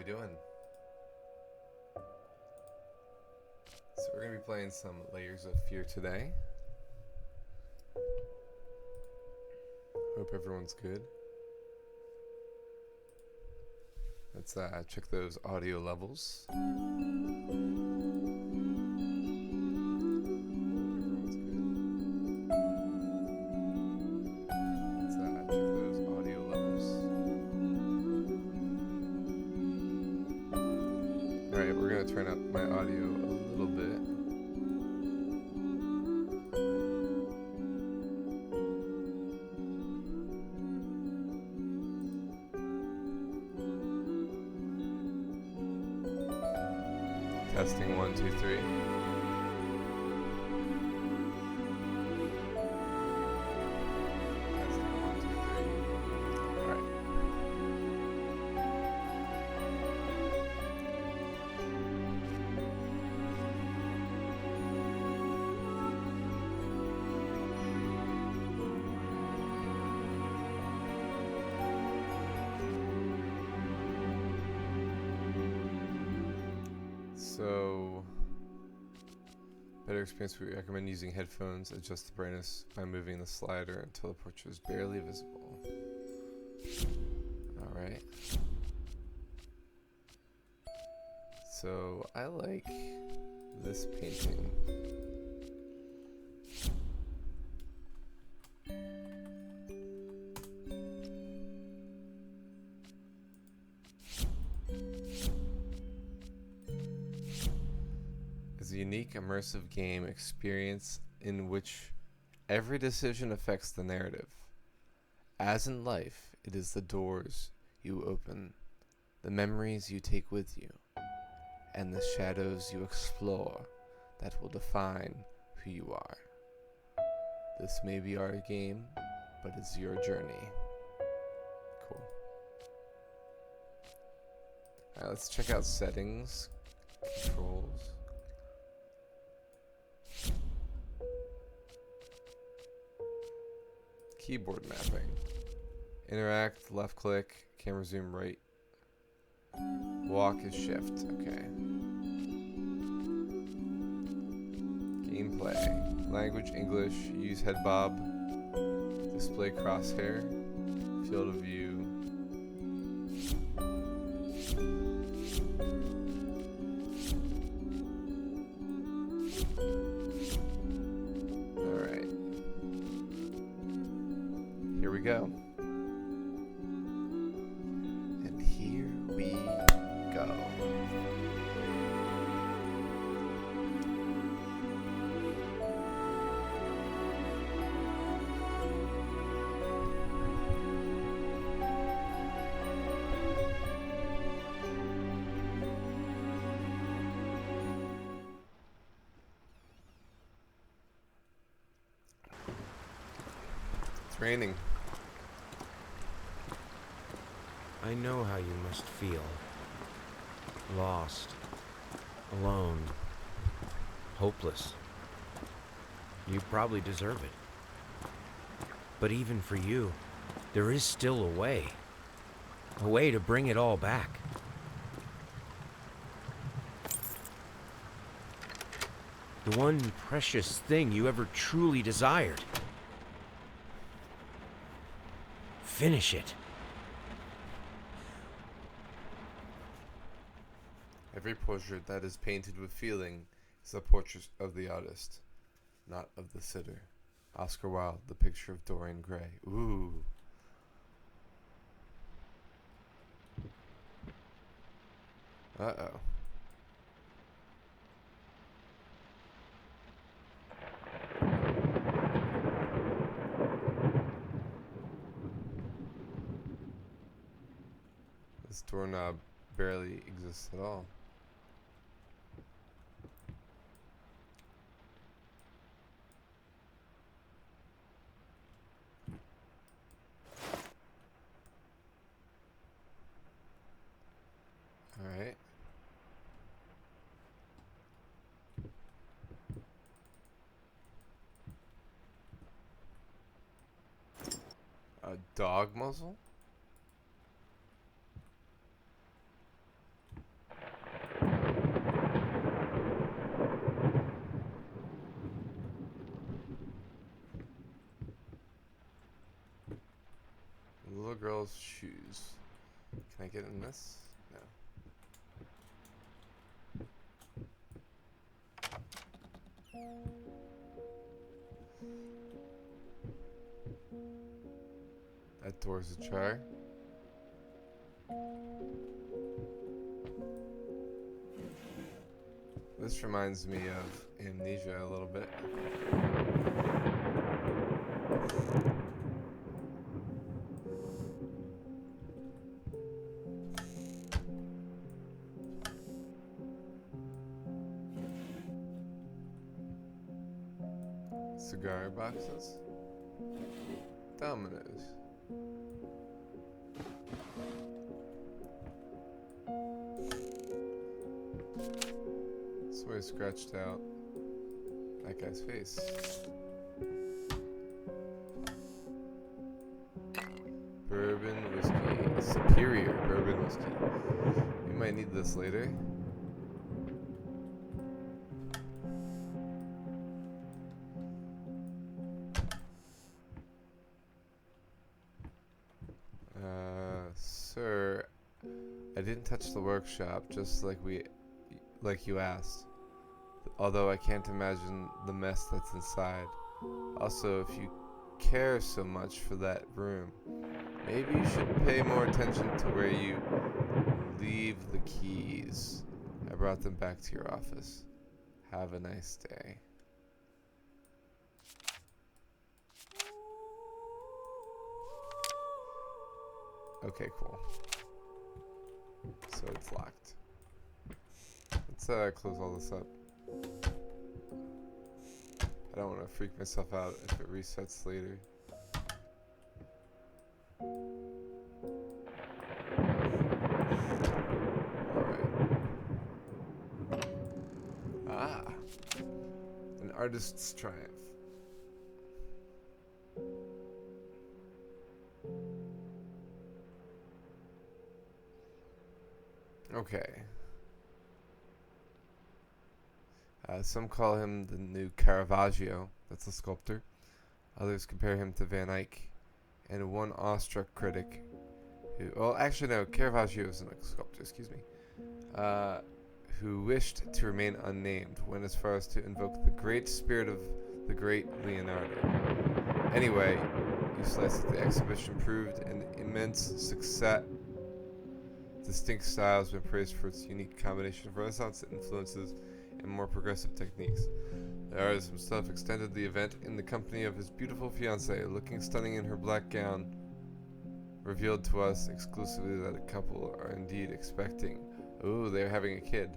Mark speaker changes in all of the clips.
Speaker 1: doing? So we're going to be playing some Layers of Fear today. Hope everyone's good. Let's check those audio levels. Alright, we're going to turn up my audio a little bit. Testing 1, 2, 3. Testing 1, 2, 3. Alright. So, better experience, we recommend using headphones. Adjust the brightness by moving the slider until the portrait is barely visible. Alright. So, I like this painting. Is a unique, immersive game experience in which every decision affects the narrative. As in life, it is the doors you open, the memories you take with you, and the shadows you explore that will define who you are. This may be our game, but it's your journey. Cool. Alright, let's check out settings, controls. Keyboard mapping. Interact, left click, camera zoom right. Walk is shift, okay. Gameplay. Language, English, use head bob. Display crosshair. Field of view. Alright. Here we go. And here we go. It's raining.
Speaker 2: I know how you must feel. Lost. Alone. Hopeless. You probably deserve it. But even for you, there is still a way. A way to bring it all back. The one precious thing you ever truly desired. Finish it.
Speaker 1: Every portrait that is painted with feeling is a portrait of the artist, not of the sitter. Oscar Wilde, The Picture of Dorian Gray. Ooh. Uh-oh. This doorknob barely exists at all. Alright. A dog muzzle? girl's shoes. Can I get in this? No. That door's ajar. This reminds me of Amnesia a little bit. Cigar boxes. Dominoes. Somebody scratched out that guy's face. Bourbon whiskey. Superior bourbon whiskey. We might need this later. Sir, I didn't touch the workshop, just like you asked. Although I can't imagine the mess that's inside. Also, if you care so much for that room, maybe you should pay more attention to where you leave the keys. I brought them back to your office. Have a nice day. Okay, cool. So it's locked. Let's close all this up. I don't want to freak myself out if it resets later. Alright. Ah! An artist's triumph. Okay. Some call him the new Caravaggio. That's a sculptor. Others compare him to Van Eyck. And one awestruck critic who... Well, actually, no. Caravaggio isn't a sculptor, excuse me. Who wished to remain unnamed, went as far as to invoke the great spirit of the great Leonardo. Anyway, you slice it. The exhibition proved an immense success. Distinct style has been praised for its unique combination of Renaissance influences and more progressive techniques. The artist himself extended the event in the company of his beautiful fiancée, looking stunning in her black gown, revealed to us exclusively that a couple are indeed expecting. Ooh, they're having a kid.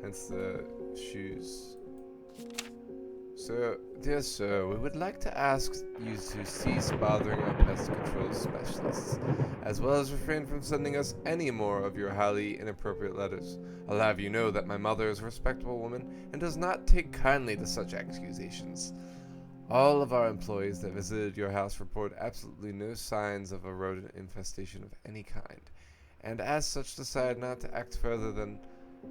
Speaker 1: Hence the shoes. So, dear sir, we would like to ask you to cease bothering our pest control specialists, as well as refrain from sending us any more of your highly inappropriate letters. I'll have you know that my mother is a respectable woman and does not take kindly to such accusations. All of our employees that visited your house report absolutely no signs of a rodent infestation of any kind, and as such decide not to act further than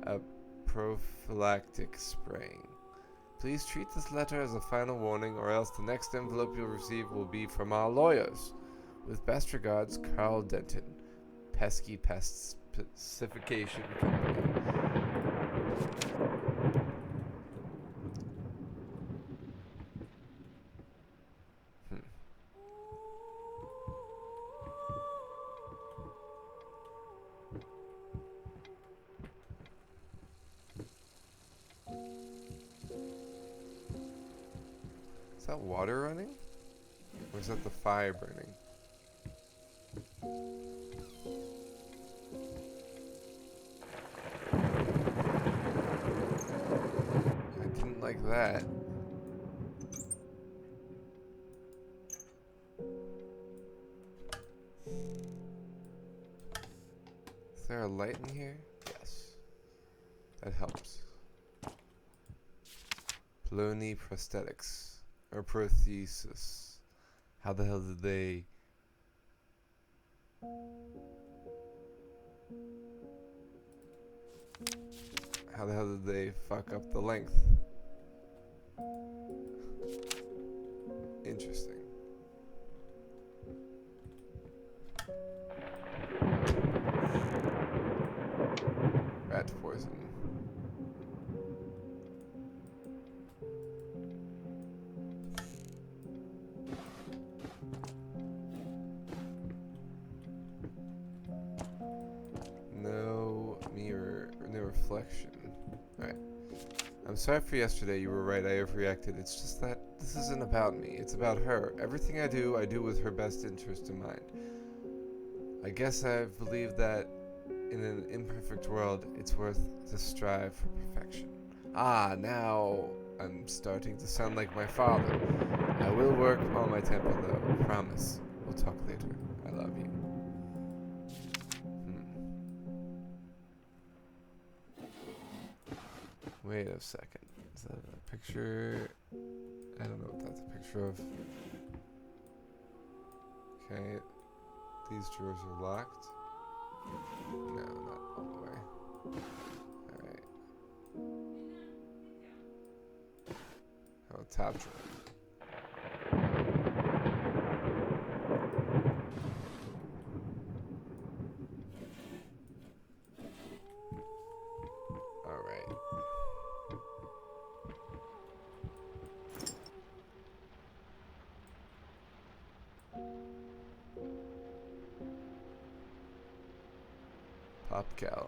Speaker 1: a prophylactic spraying. Please treat this letter as a final warning, or else the next envelope you'll receive will be from our lawyers. With best regards, Carl Denton, Pesky Pest Pacification Company. Is that water running? Or is that the fire burning? I didn't like that. Is there a light in here? Yes. That helps. Poloni prosthetics. Or prothesis. How the hell did they... How the hell did they fuck up the length? Interesting. Rat poison. No mirror, no reflection. Alright. I'm sorry for yesterday, you were right, I overreacted. It's just that this isn't about me, it's about her. Everything I do with her best interest in mind. I guess I've believed that in an imperfect world, it's worth to strive for perfection. Ah, now I'm starting to sound like my father. I will work on my temper though, promise. We'll talk later. I love you. Wait a second. Is that a picture? I don't know what that's a picture of. Okay. These drawers are locked. No, not all the way. Alright. Oh, top drawer. Alright. Popcal.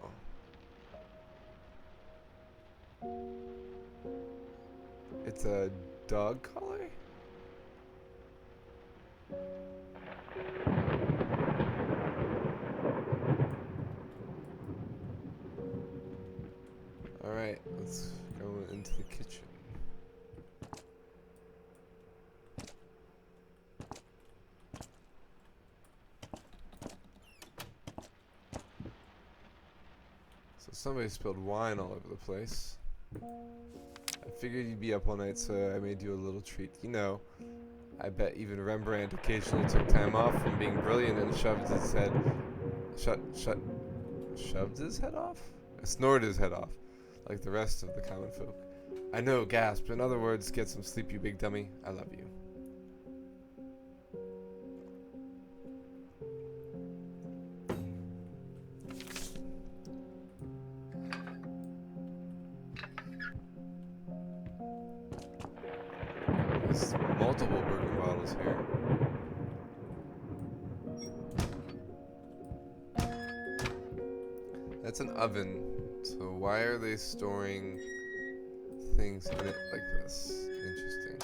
Speaker 1: It's a dog collar? Alright, let's go into the kitchen. So somebody spilled wine all over the place. I figured you'd be up all night, so I made you a little treat. You know, I bet even Rembrandt occasionally took time off from being brilliant and shoved his head... Shoved his head off? Snorted his head off, like the rest of the common folk. I know, gasp. In other words, get some sleep, you big dummy. I love you. There's multiple broken bottles here. That's an oven, so why are they storing things in it like this? Interesting.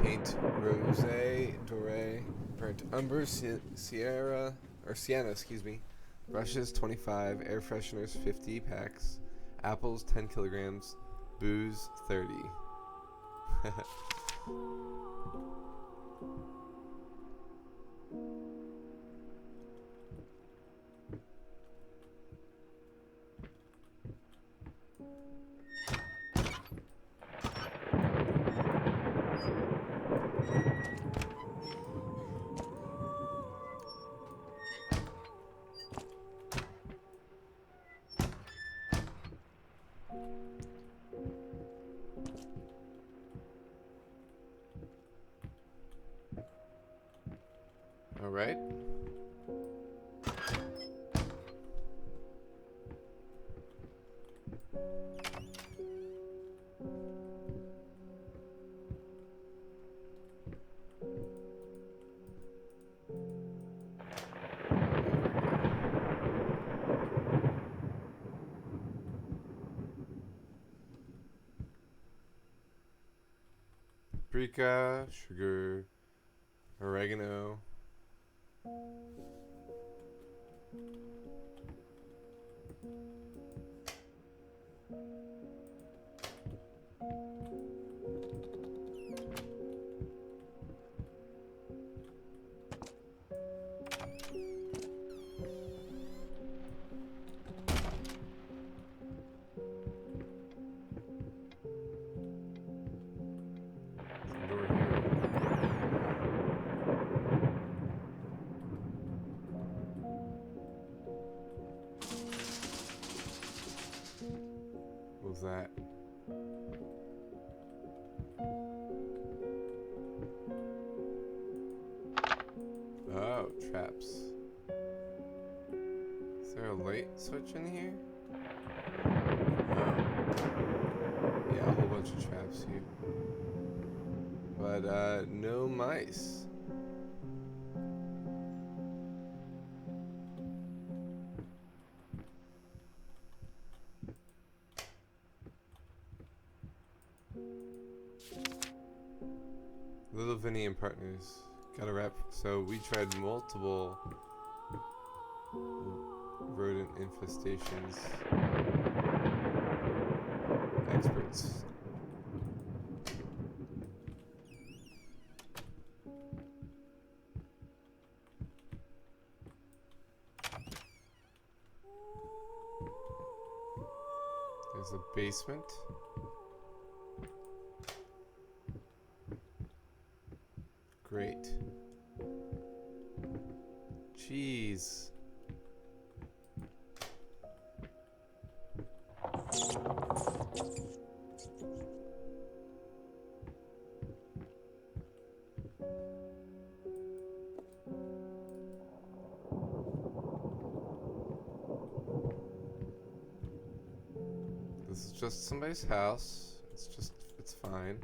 Speaker 1: Paint Rosé, Doré, Burnt Umber, Sienna, excuse me. Brushes 25, air fresheners 50 packs, apples 10 kilograms, booze 30. All right. Paprika, sugar, oregano. Over here. that? Oh, traps. Is there a light switch in here? Oh. Yeah, a whole bunch of traps here. But, no mice. Little Vinny and Partners. Got a rep. So we tried multiple rodent infestations. Experts. There's a basement. Great. Jeez. This is just somebody's house. It's fine.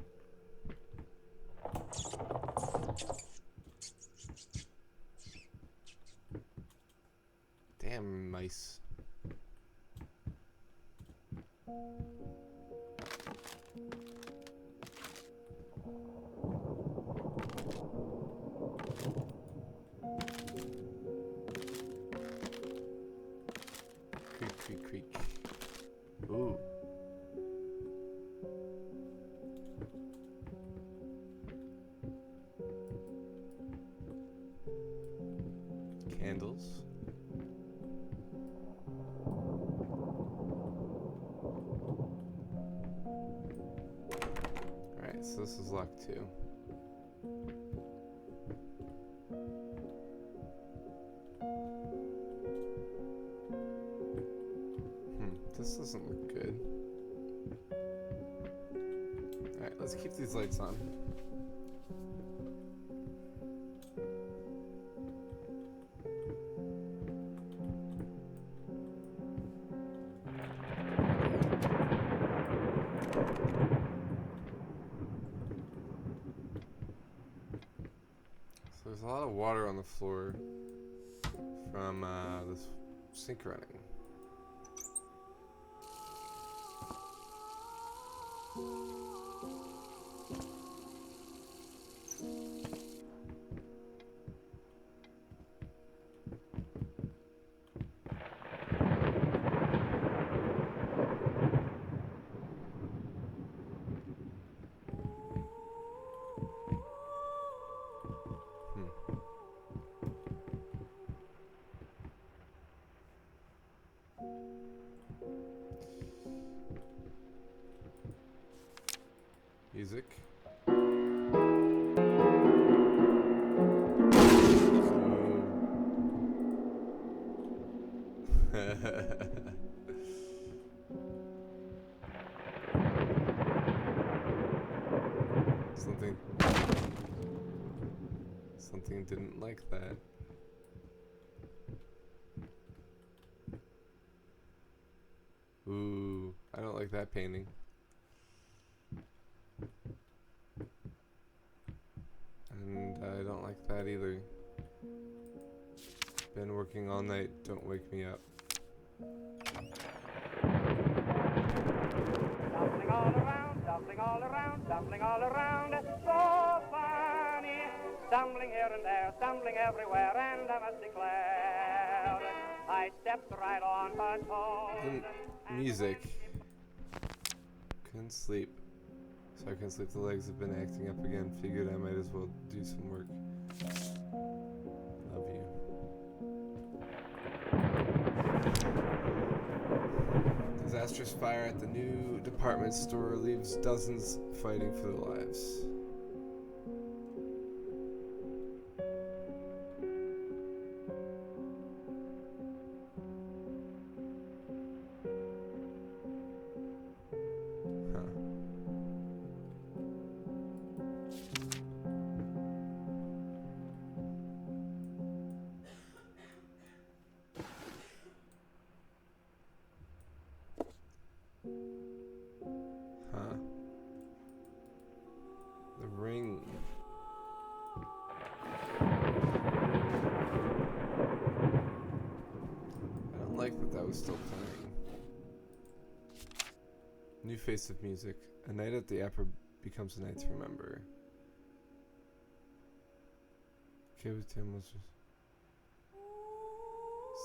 Speaker 1: Damn mice. Creak, creak, creak. Ooh. Candles. Alright, so this is locked too. This doesn't look good. Alright, let's keep these lights on. So there's a lot of water on the floor from this sink running. Music. Something didn't like that. Ooh, I don't like that painting. And I don't like that either. Been working all night, don't wake me up.
Speaker 3: Tumbling all around, tumbling all around, tumbling all around, so funny. Stumbling here and there, stumbling everywhere, and I must declare, I stepped right on her toes.
Speaker 1: The music. Couldn't sleep. So I couldn't sleep. The legs have been acting up again. Figured I might as well do some work. Love you. Disastrous fire at the new department store leaves dozens fighting for their lives. The ring. I don't like that was still playing. New face of music. A night at the opera becomes a night to remember. Okay, with Tim was just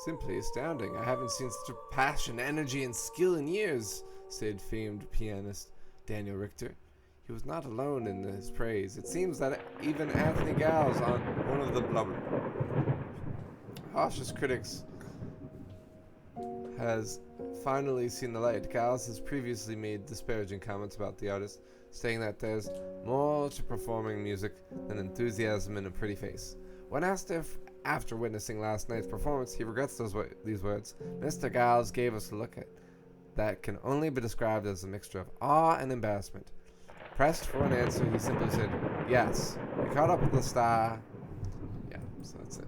Speaker 1: simply astounding. I haven't seen such a passion, energy, and skill in years, said famed pianist Daniel Richter. He was not alone in his praise. It seems that even Anthony Giles, on one of the harshest critics, has finally seen the light. Giles has previously made disparaging comments about the artist, saying that there's more to performing music than enthusiasm and a pretty face. When asked if, after witnessing last night's performance, he regrets these words, Mr. Giles gave us a look at that can only be described as a mixture of awe and embarrassment. Pressed for an answer, he simply said, yes, we caught up with the star. Yeah, so that's it.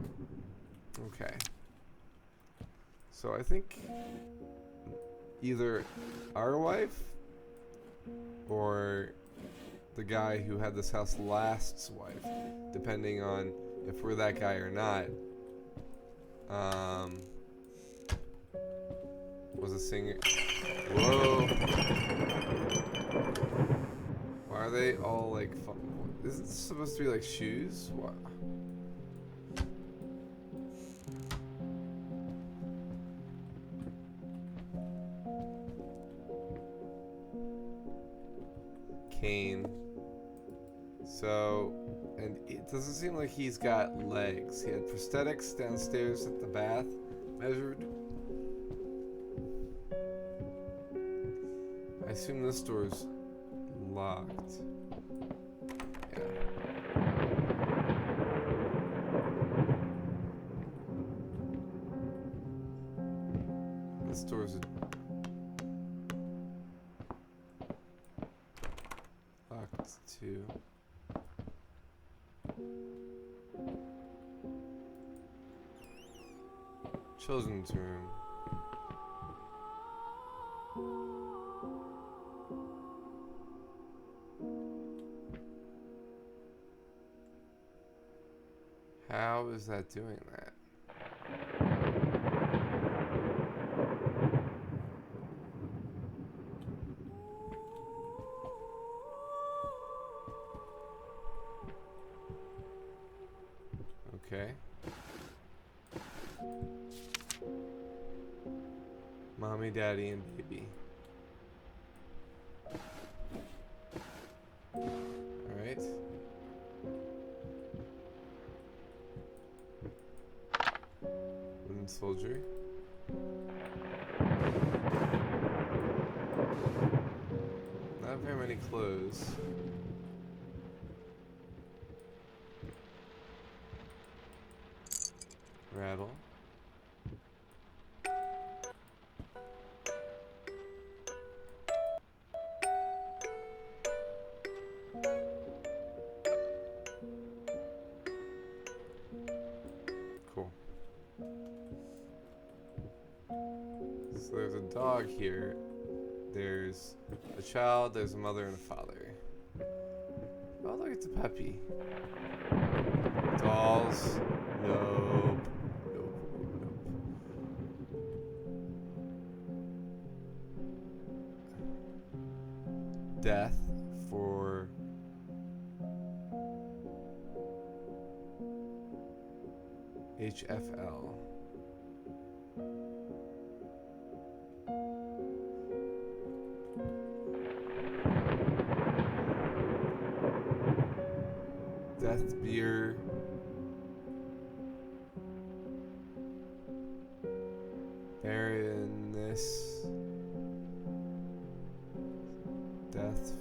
Speaker 1: Okay. So I think either our wife or the guy who had this house last's wife, depending on if we're that guy or not, was a singer. Whoa. Why are they all like is it supposed to be like shoes? What? Kane. So, and it doesn't seem like he's got legs. He had prosthetics downstairs at the bath, measured. I assume this door's locked. Yeah. This door's locked too. Children's room. How is that doing that? Okay. Mommy, daddy, and baby. Alright. Wooden soldier. Not very many clothes. Rattle. Cool. So there's a dog here. There's a child, there's a mother and a father. Oh, look, it's a puppy. Dolls. Nope. Death for HFL. Death beer. Baroness. Death.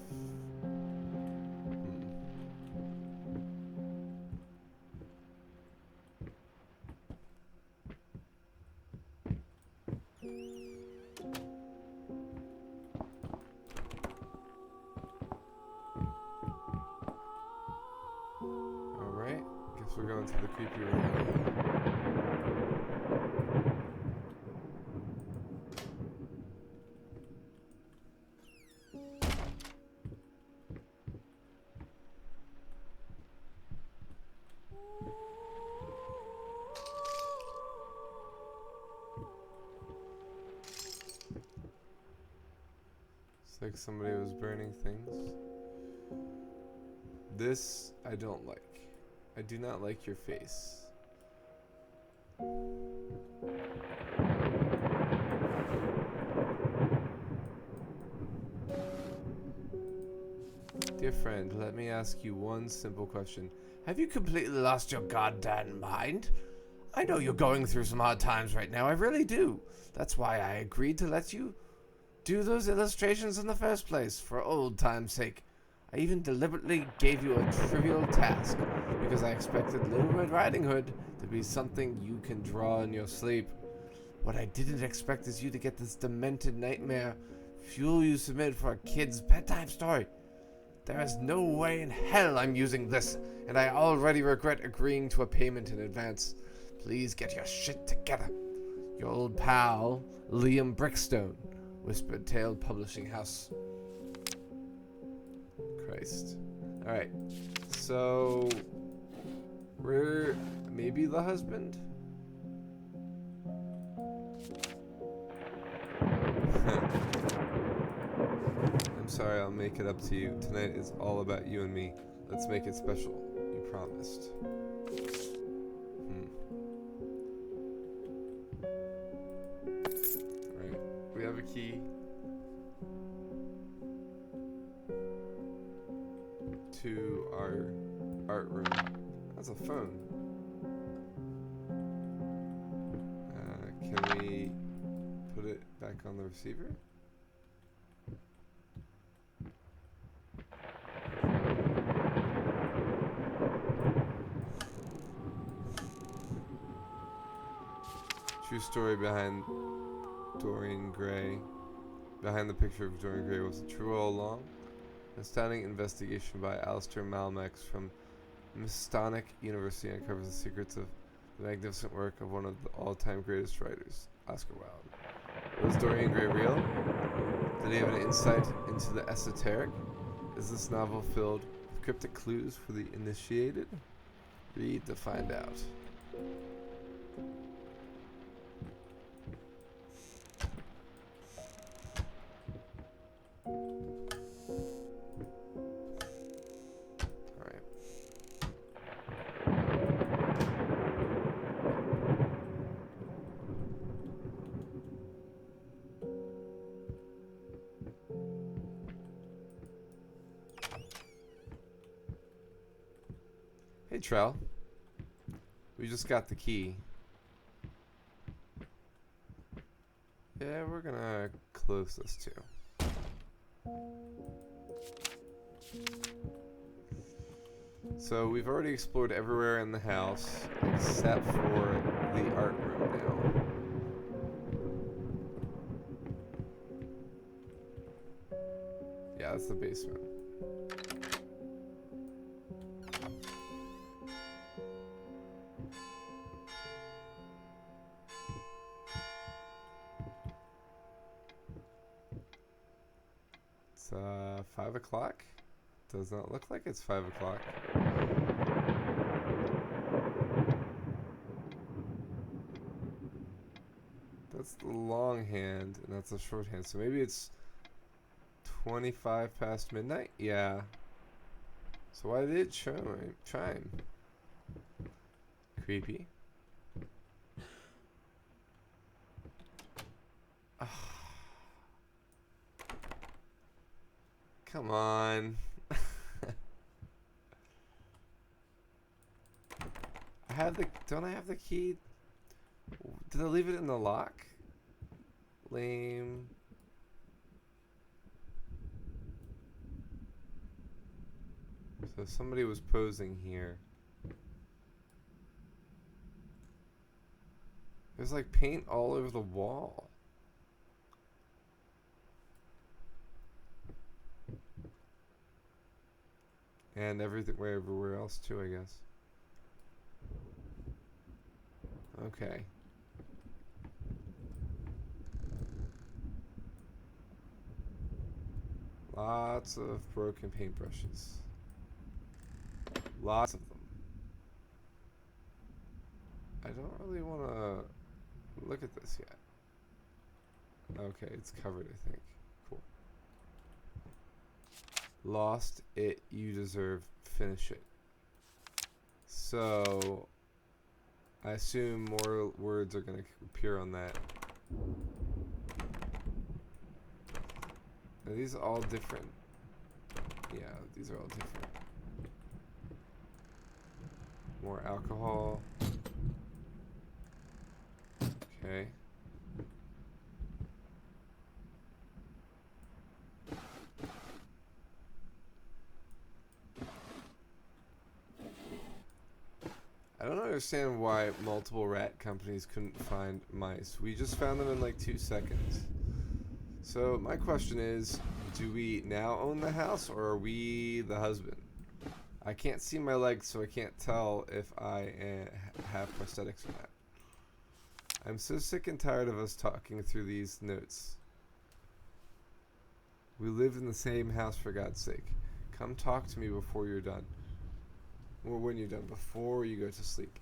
Speaker 1: Alright, guess we're going to the creepy room. like somebody was burning things. This I don't like. I do not like your face. Dear friend, let me ask you one simple question. Have you completely lost your goddamn mind? I know you're going through some hard times right now, I really do. That's why I agreed to let you do those illustrations in the first place, for old time's sake. I even deliberately gave you a trivial task, because I expected Little Red Riding Hood to be something you can draw in your sleep. What I didn't expect is you to get this demented nightmare fuel you submitted for a kid's bedtime story. There is no way in hell I'm using this, and I already regret agreeing to a payment in advance. Please get your shit together. Your old pal, Liam Brickstone, Whispered Tale Publishing House. Christ. Alright, so we're maybe the husband? I'm sorry, I'll make it up to you. Tonight is all about you and me. Let's make it special. You promised. Alright, we have a key to our art room. That's a phone. Can we put it back on the receiver? True story behind Dorian Gray. Behind the picture of Dorian Gray was it true all along? An astounding investigation by Alistair Malmax from Mistonic University uncovers the secrets of the magnificent work of one of the all-time greatest writers, Oscar Wilde. Was Dorian Gray real? Did he have an insight into the esoteric? Is this novel filled with cryptic clues for the initiated? Read to find out. Hey Trell, we just got the key. Yeah, we're gonna close this too. So we've already explored everywhere in the house except for the art room now. Yeah, that's the basement. It's 5 o'clock. Does not look like it's 5 o'clock. That's the long hand, and that's the short hand. So maybe it's 25 past midnight? Yeah. So why did it chime? Creepy. Come on. Don't I have the key? Did I leave it in the lock? Lame. So somebody was posing here. There's like paint all over the wall. And everywhere else too, I guess. Okay. Lots of broken paintbrushes. Lots of them. I don't really want to look at this yet. Okay, it's covered, I think. Cool. Lost it, you deserve, finish it. So, I assume more words are going to appear on that. Are these all different? Yeah, these are all different. More alcohol. Okay. I don't understand why multiple rat companies couldn't find mice. We just found them in like 2 seconds. So my question is, do we now own the house or are we the husband? I can't see my legs, so I can't tell if I have prosthetics or not. I'm so sick and tired of us talking through these notes. We live in the same house, for God's sake. Come talk to me before you're done. Or when you're done, before you go to sleep.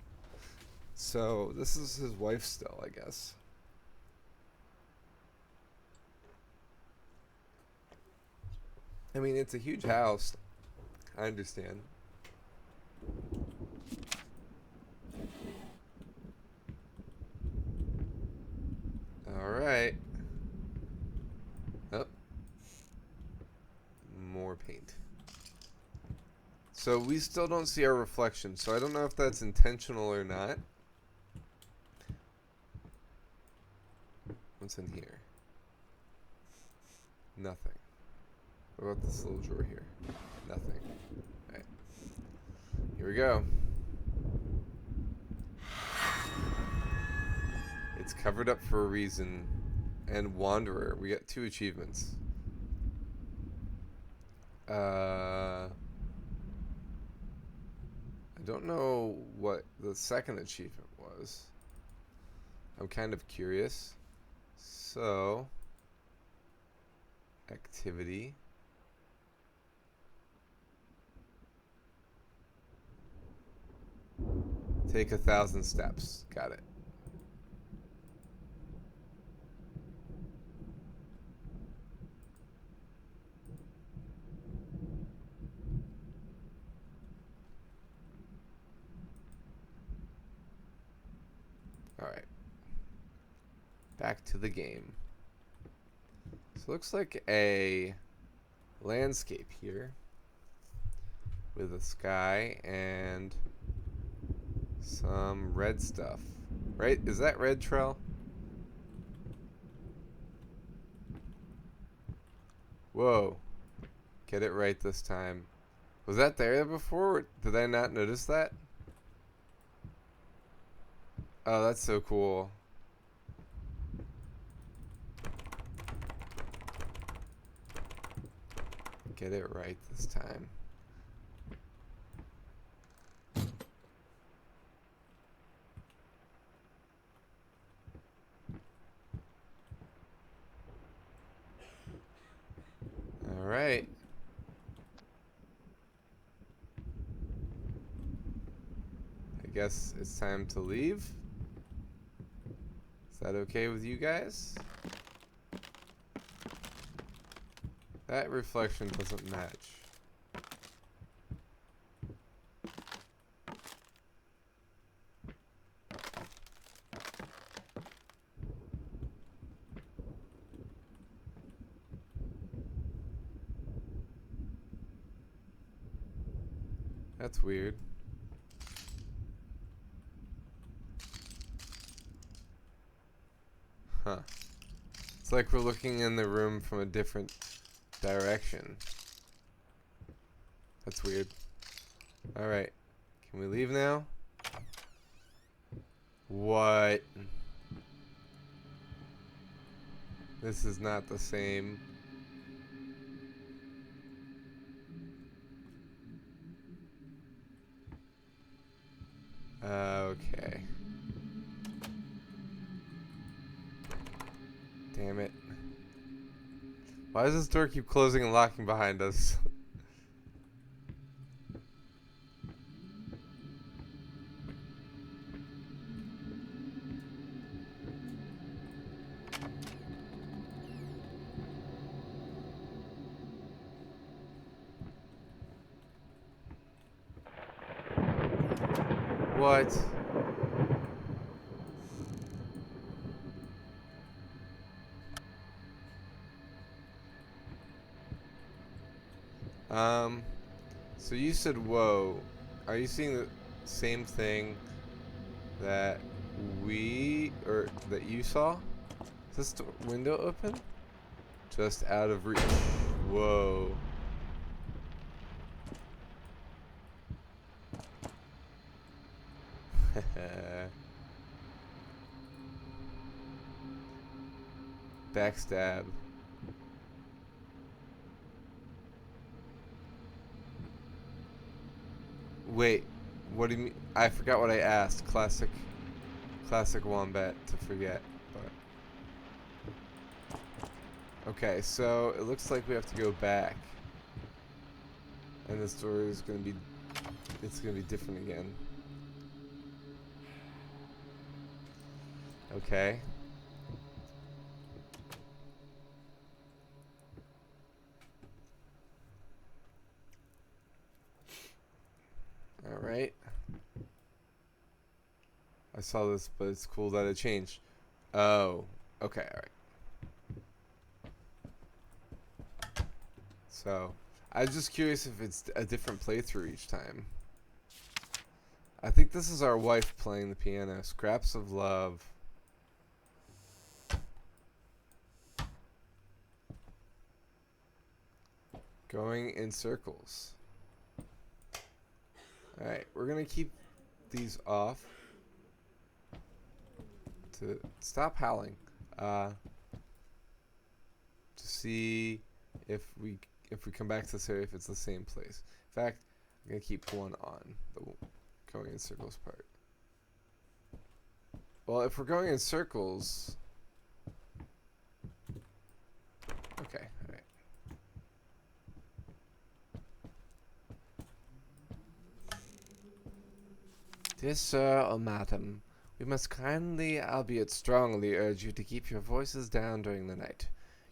Speaker 1: So, this is his wife still, I guess. I mean, it's a huge house. I understand. Alright. Oh. More paint. So we still don't see our reflection, so I don't know if that's intentional or not. What's in here? Nothing. What about this little drawer here? Nothing. Alright. Here we go. It's covered up for a reason. And Wanderer. We got 2 achievements. I don't know what the second achievement was. I'm kind of curious. So, activity. Take 1,000 steps. Got it. Alright. Back to the game. So it looks like a landscape here with a sky and some red stuff. Right? Is that red, Trell? Whoa. Get it right this time. Was that there before? Did I not notice that? Oh, that's so cool. Get it right this time. All right. I guess it's time to leave. Is that okay with you guys? That reflection doesn't match. That's weird. Huh. It's like we're looking in the room from a different direction. That's weird. Alright. Can we leave now? What? This is not the same. Okay. Damn it. Why does this door keep closing and locking behind us? What? So you said whoa. Are you seeing the same thing that or that you saw? Is this window open? Just out of reach. Whoa. Backstab. Wait, what do you mean? I forgot what I asked. Classic Wombat to forget. But okay, so it looks like we have to go back, and the story is it's gonna be different again. Okay. All right. I saw this, but it's cool that it changed. Oh, okay, all right. So, I was just curious if it's a different playthrough each time. I think this is our wife playing the piano. Scraps of Love. Going in circles. Alright, we're gonna keep these off. To stop howling. To see if we come back to this area, if it's the same place. In fact, I'm gonna keep one on, the going in circles part. Well, if we're going in circles, okay, all right. Dear sir or madam, we must kindly, albeit strongly, urge you to keep your voices down during the night.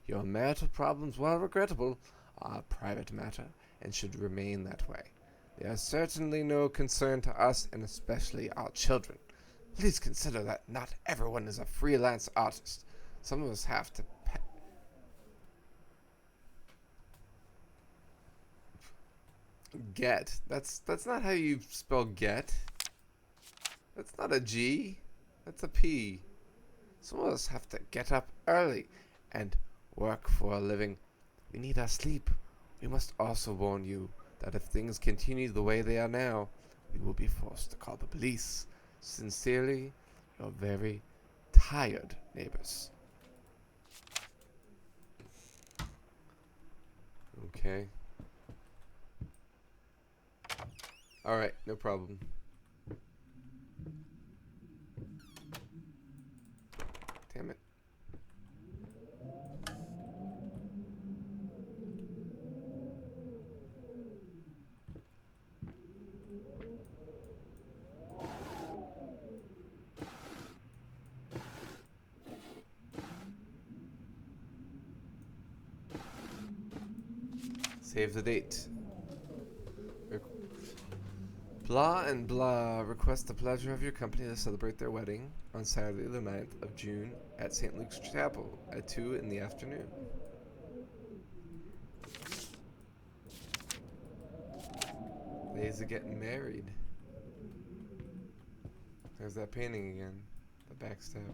Speaker 1: Your marital problems, while regrettable, are a private matter and should remain that way. They are certainly no concern to us and especially our children. Please consider that not everyone is a freelance artist. Some of us have to pay. Get. That's not how you spell get. That's not a G. That's a P. Some of us have to get up early and work for a living. We need our sleep. We must also warn you that if things continue the way they are now, we will be forced to call the police. Sincerely, your very tired neighbors. Okay. Alright, no problem. Damn it. Save the date. Blah and blah request the pleasure of your company to celebrate their wedding on Saturday the 9th of June at St. Luke's Chapel at 2 in the afternoon. Days of getting married. There's that painting again. The backstabber.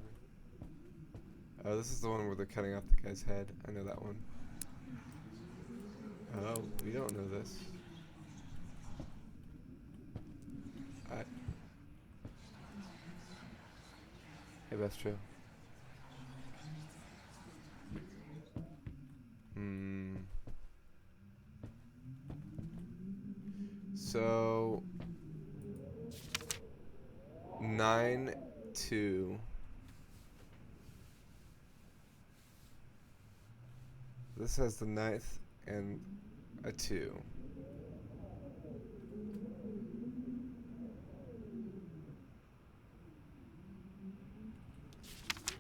Speaker 1: Oh, this is the one where they're cutting off the guy's head. I know that one. Oh, we don't know this. Hey, Bestro. So 9-2. This has the 9th and a 2.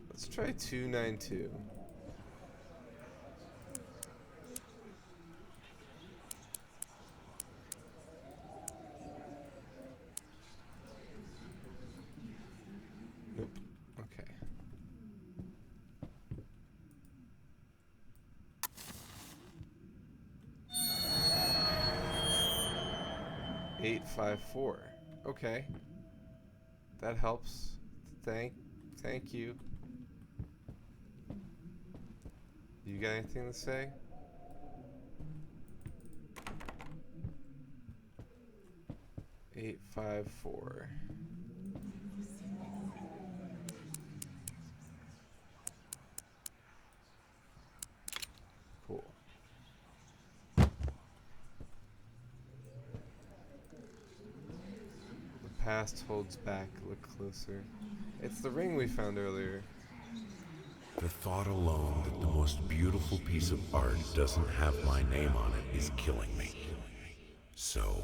Speaker 1: Let's try 2-9-2. 854. Okay. That helps. Thank you. You got anything to say? Eight, 5, 4. Cool. The past holds back. Look closer. It's the ring we found earlier.
Speaker 4: The thought alone that the most beautiful piece of art doesn't have my name on it is killing me. So,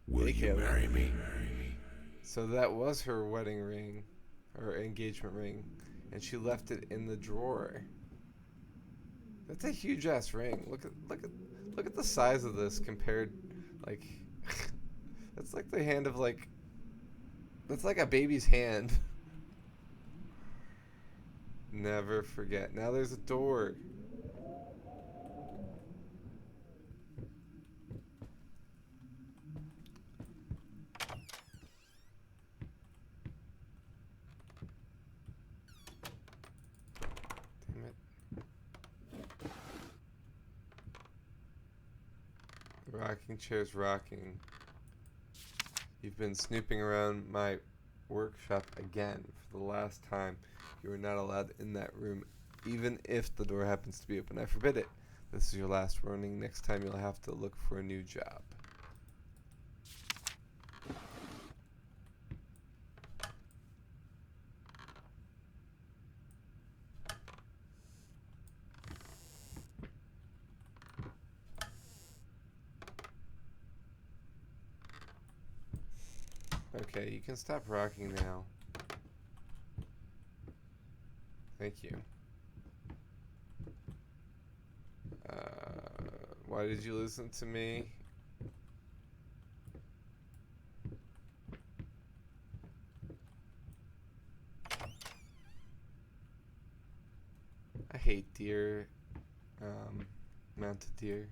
Speaker 4: will
Speaker 1: Hey,
Speaker 4: you
Speaker 1: Caleb.
Speaker 4: marry me?
Speaker 1: So that was her wedding ring, or engagement ring, and she left it in the drawer. That's a huge ass ring. Look at the size of this compared, like, that's like the hand of like, that's like a baby's hand. Never forget. Now there's a door. Damn it. The rocking chair's rocking. You've been snooping around my workshop again for the last time. You are not allowed in that room, even if the door happens to be open. I forbid it. This is your last warning. Next time you'll have to look for a new job. Okay, you can stop rocking now. Thank you. Why did you listen to me? I hate deer. Mounted deer.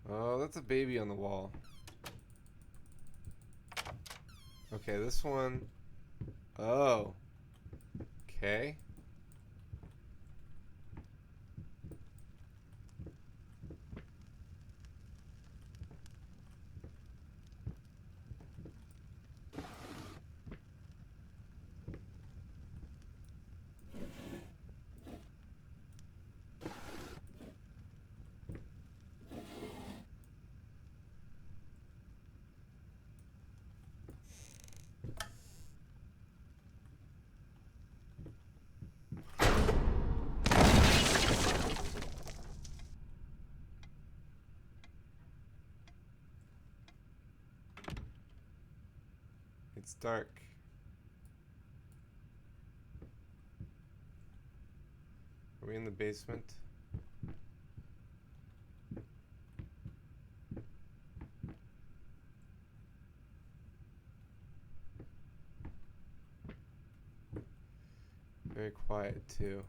Speaker 1: Oh, that's a baby on the wall. Okay, this one. Oh. Okay. It's dark. Are we in the basement? Very quiet too.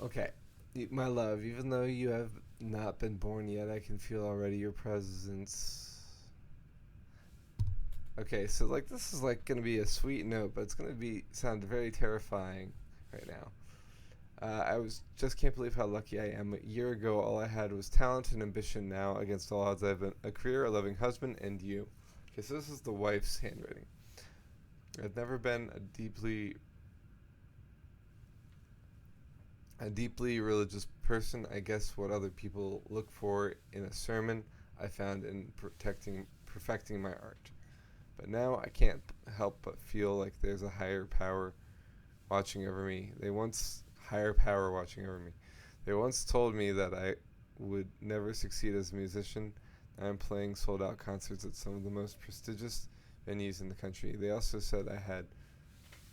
Speaker 1: Okay. My love, even though you have not been born yet, I can feel already your presence. Okay, so like this is like gonna be a sweet note, but it's gonna be sound very terrifying right now. Just can't believe how lucky I am. A year ago, all I had was talent and ambition. Now, against all odds, I have a career, a loving husband, and you. Okay, so this is the wife's handwriting. I've never been a deeply religious person. I guess what other people look for in a sermon, I found in perfecting my art. But now I can't help but feel like there's a higher power watching over me. Higher power watching over me. They once told me that I would never succeed as a musician. I'm playing sold-out concerts at some of the most prestigious venues in the country. They also said I had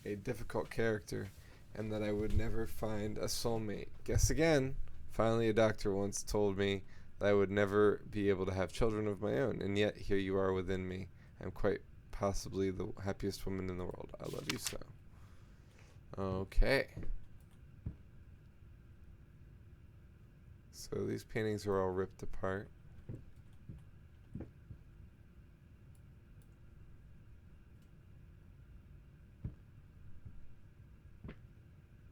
Speaker 1: a difficult character and that I would never find a soulmate. Guess again. Finally, a doctor once told me that I would never be able to have children of my own, and yet here you are within me. I'm quite possibly the happiest woman in the world. I love you so. Okay. So these paintings are all ripped apart.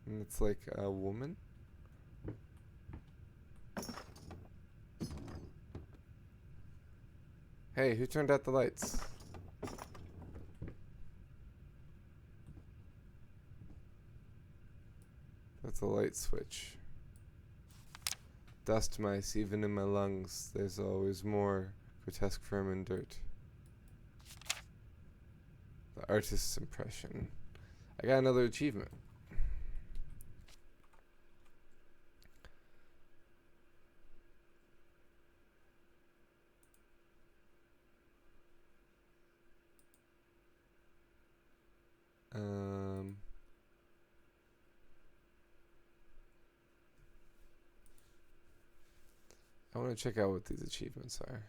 Speaker 1: And it's like a woman. Hey, who turned out the lights? That's a light switch. Dust mice, even in my lungs. There's always more grotesque vermin dirt. The artist's impression. I got another achievement. I want to check out what these achievements are.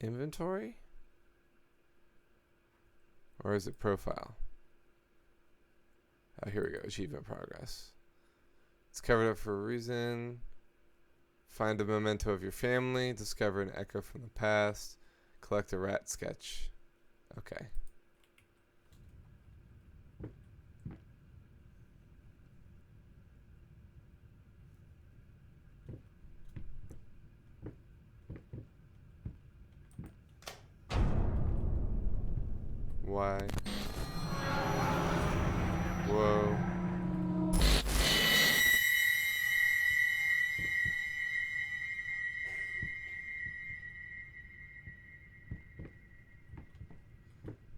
Speaker 1: Inventory? Or is it profile? Oh, here we go. Achievement progress. It's covered up for a reason. Find a memento of your family. Discover an echo from the past. Collect a rat sketch. Okay. Why? Whoa.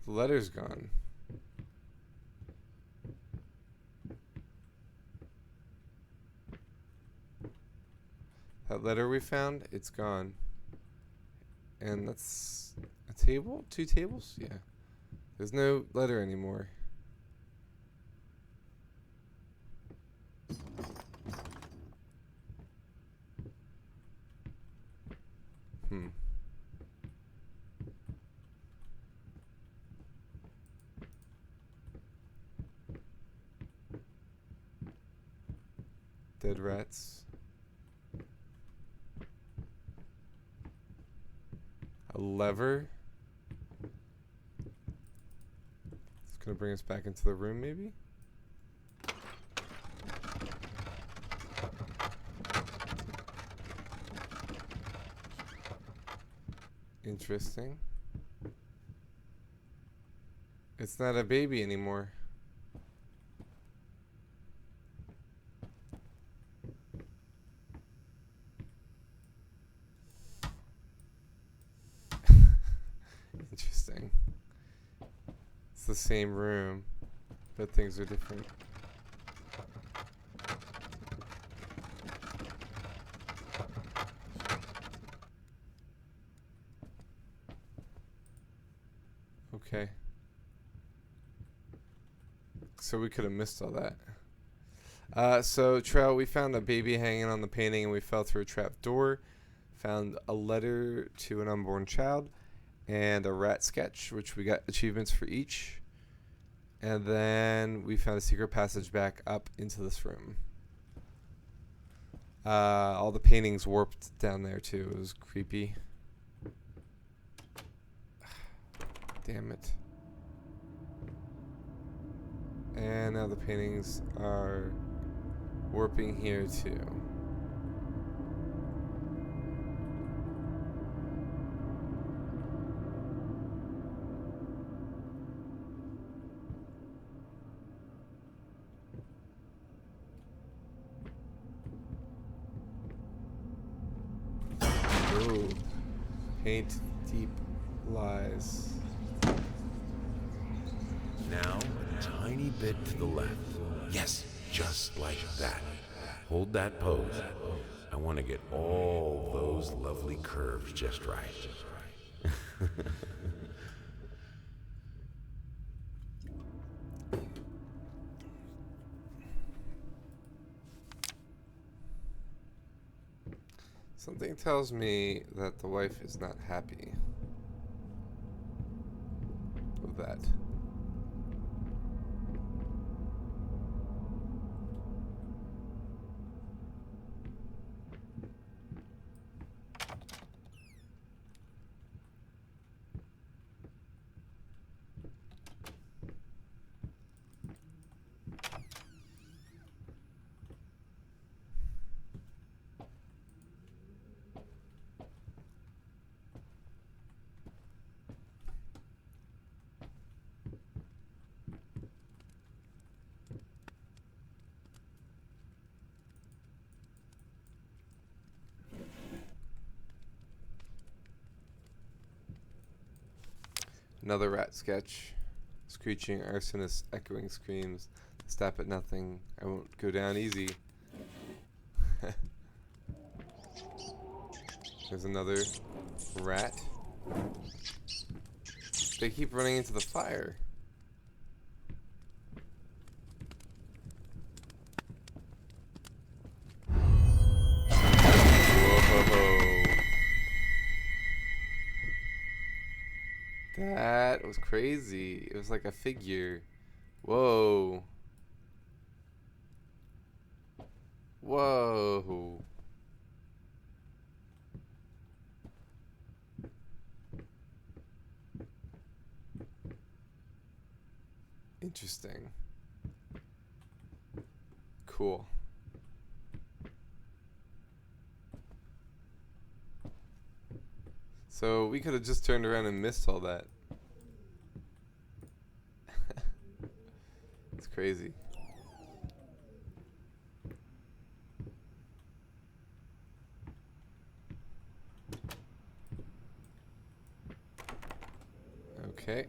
Speaker 1: The letter's gone. That letter we found, it's gone. And that's a table? 2 tables? Yeah. There's no letter anymore. Dead rats. A lever. It's gonna bring us back into the room, maybe? Interesting. It's not a baby anymore. Interesting. It's the same room, but things are different. Okay. So we could have missed all that. So Trout, we found a baby hanging on the painting and we fell through a trap door. Found a letter to an unborn child and a rat sketch, which we got achievements for each. And then we found a secret passage back up into this room. All the paintings warped down there too. It was creepy. Damn it. And now the paintings are warping here too. Ooh. Paint deep lies.
Speaker 4: Now, a tiny bit to the left. Yes, just like that. Hold that pose. I want to get all those lovely curves just right.
Speaker 1: Something tells me that the wife is not happy with that. Another rat sketch. Screeching arsonist, echoing screams. Stop at nothing. I won't go down easy. There's another rat. They keep running into the fire. Whoa. That was crazy. It was like a figure. Whoa. Whoa. Interesting. Cool. So we could have just turned around and missed all that. It's crazy. Okay.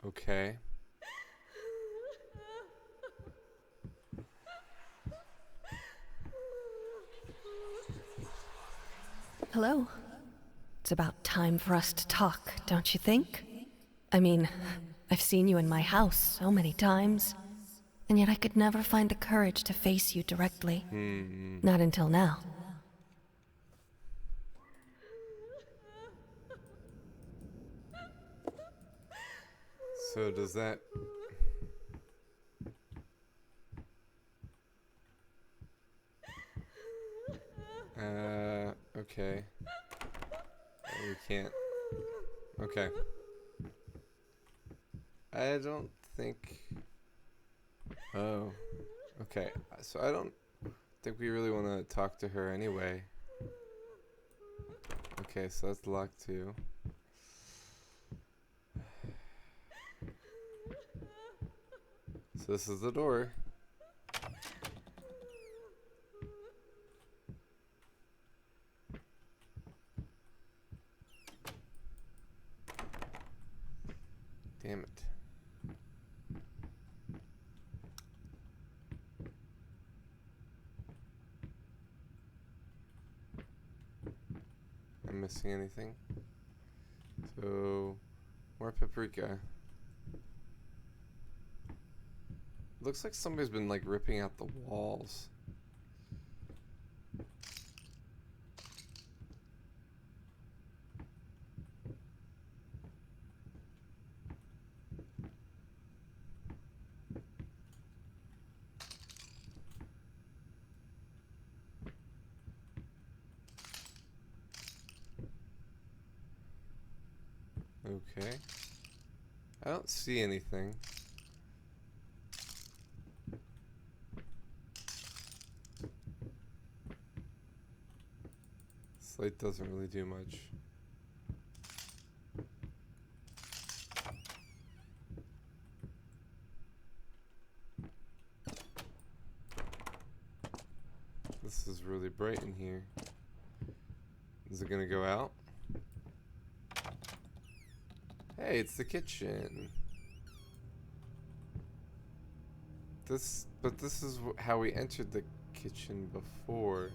Speaker 1: Okay.
Speaker 5: Hello. It's about time for us to talk, don't you think? I mean, I've seen you in my house so many times, and yet I could never find the courage to face you directly. Not until now.
Speaker 1: So does that... okay. We can't. Okay. I don't think... Oh. Okay. So I don't think we really want to talk to her anyway. Okay, so that's locked too. So this is the door. Damn it. I'm missing anything. So, more paprika. Looks like somebody's been like ripping out the walls. Okay. I don't see anything. This light doesn't really do much. bright in here. Is it gonna go out? Hey, it's the kitchen. But this is how we entered the kitchen before.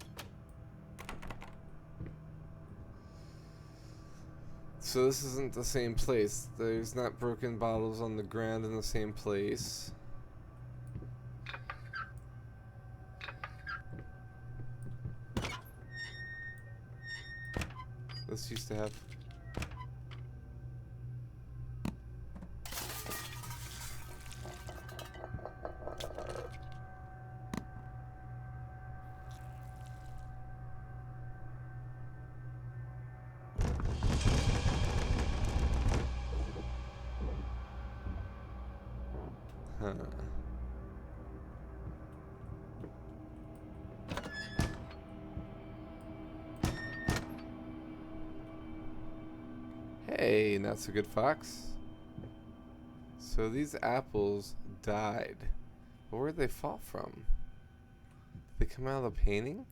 Speaker 1: So this isn't the same place. There's not broken bottles on the ground in the same place. This used to have... Huh. Hey, not so good, fox. So these apples died. But where'd they fall from? Did they come out of the painting?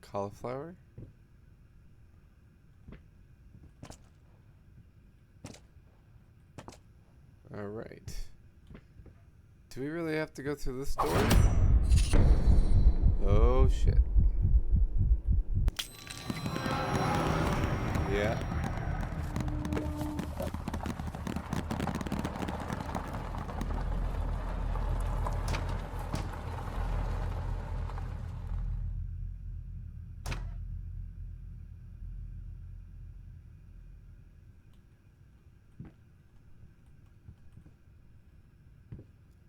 Speaker 1: Cauliflower? Alright. Do we really have to go through this door? Oh shit. Yeah.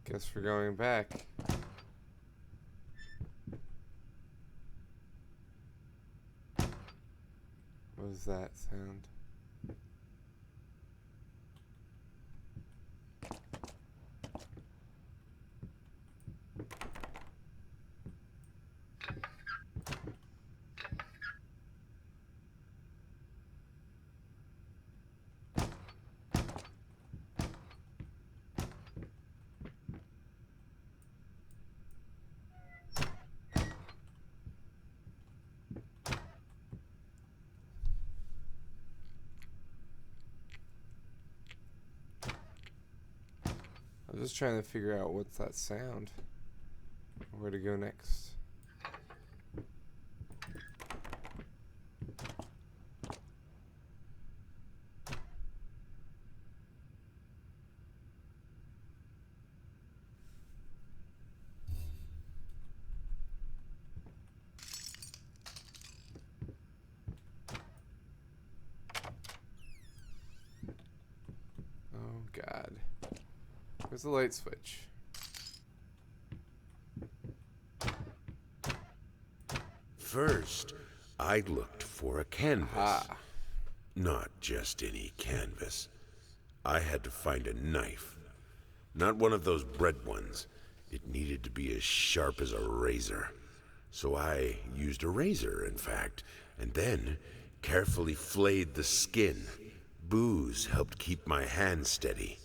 Speaker 1: Guess we're going back. What was that sound? I'm just trying to figure out what's that sound. Where to go next. Oh God. Where's the light switch?
Speaker 4: First, I looked for a canvas.
Speaker 1: Ah.
Speaker 4: Not just any canvas. I had to find a knife. Not one of those bread ones. It needed to be as sharp as a razor. So I used a razor, in fact, and then carefully flayed the skin. Booze helped keep my hand steady.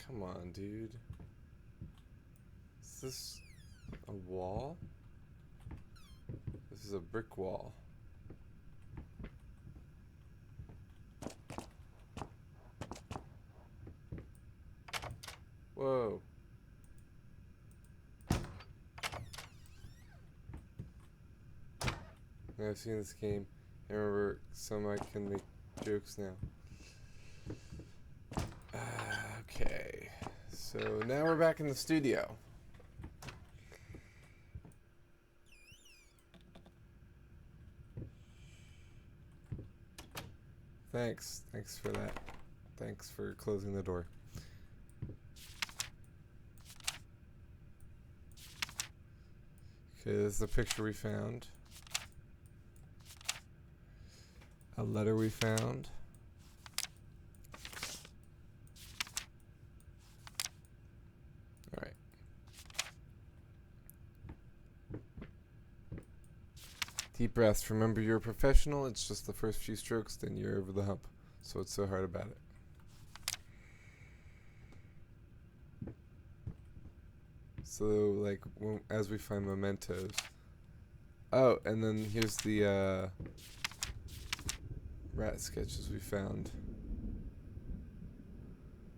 Speaker 1: Come on, dude. Is this a wall? This is a brick wall. Whoa. I've seen this game. I remember some I can make jokes now. Okay, so now we're back in the studio. Thanks. Thanks for that. Thanks for closing the door. Okay, this is a picture we found. A letter we found. Alright. Deep breaths. Remember, you're a professional. It's just the first few strokes, then you're over the hump. So what's so hard about it? So, like, as we find mementos. Oh, and then here's the rat sketches we found.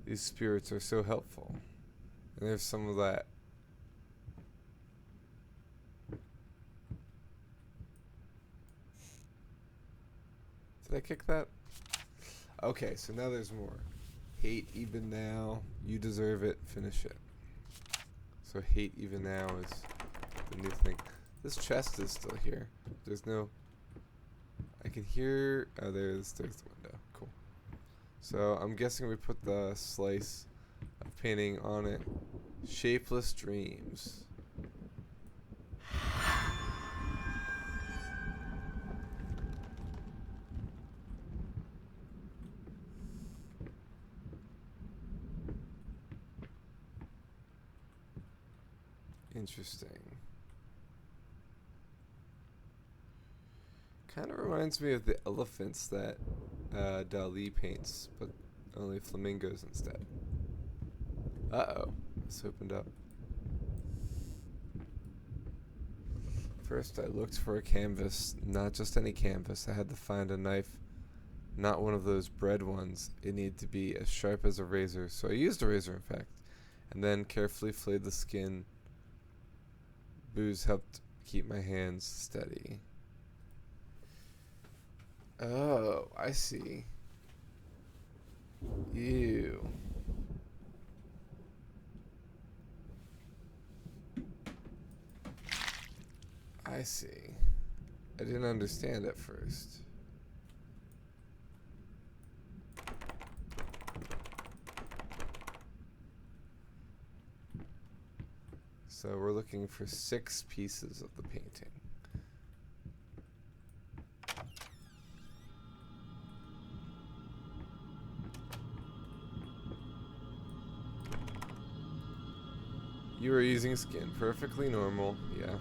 Speaker 1: These spirits are so helpful. And there's some of that. Did I kick that? Okay, so now there's more. Hate even now. You deserve it. Finish it. So hate even now is the new thing. This chest is still here. There's no... I can hear... Oh, there's the window. Cool. So I'm guessing we put the slice of painting on it. Shapeless dreams. Interesting. Kind of reminds me of the elephants that Dali paints, but only flamingos instead. Uh-oh. This opened up. First I looked for a canvas, not just any canvas. I had to find a knife, not one of those bread ones. It needed to be as sharp as a razor, so I used a razor in fact, and then carefully flayed the skin. Booze helped keep my hands steady. Oh, I see. Ew. I see. I didn't understand at first. So we're looking for 6 pieces of the painting. You are using skin. Perfectly normal. Yeah.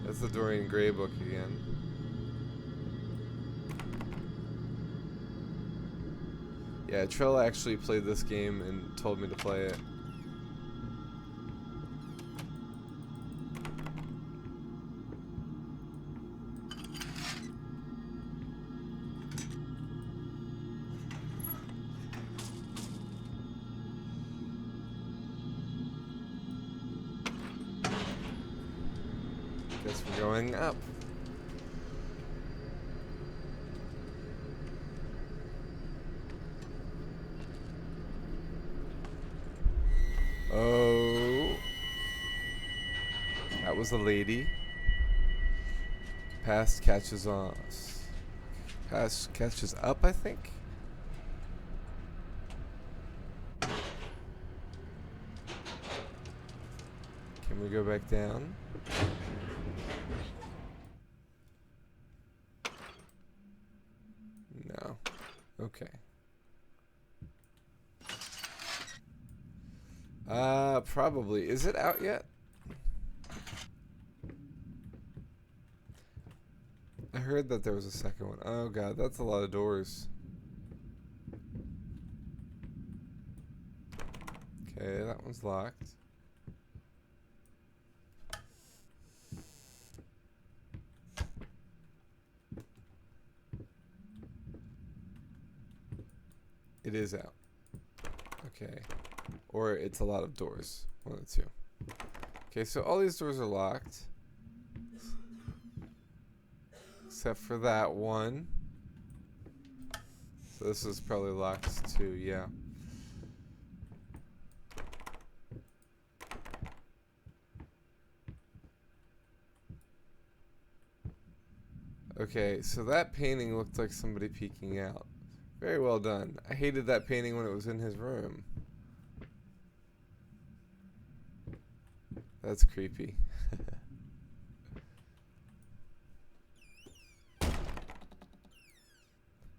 Speaker 1: That's the Dorian Gray book again. Yeah, Trell actually played this game and told me to play it. Guess we're going up. Oh. That was a lady. Past catches us. Past catches up, I think. Can we go back down? No. Okay. Probably. Is it out yet? I heard that there was a second one. Oh god, that's a lot of doors. Okay, that one's locked. It is out. Okay. Or it's a lot of doors. One of the two. Okay, so all these doors are locked. Except for that one. So this is probably locked too, yeah. Okay, so that painting looked like somebody peeking out. Very well done. I hated that painting when it was in his room. That's creepy.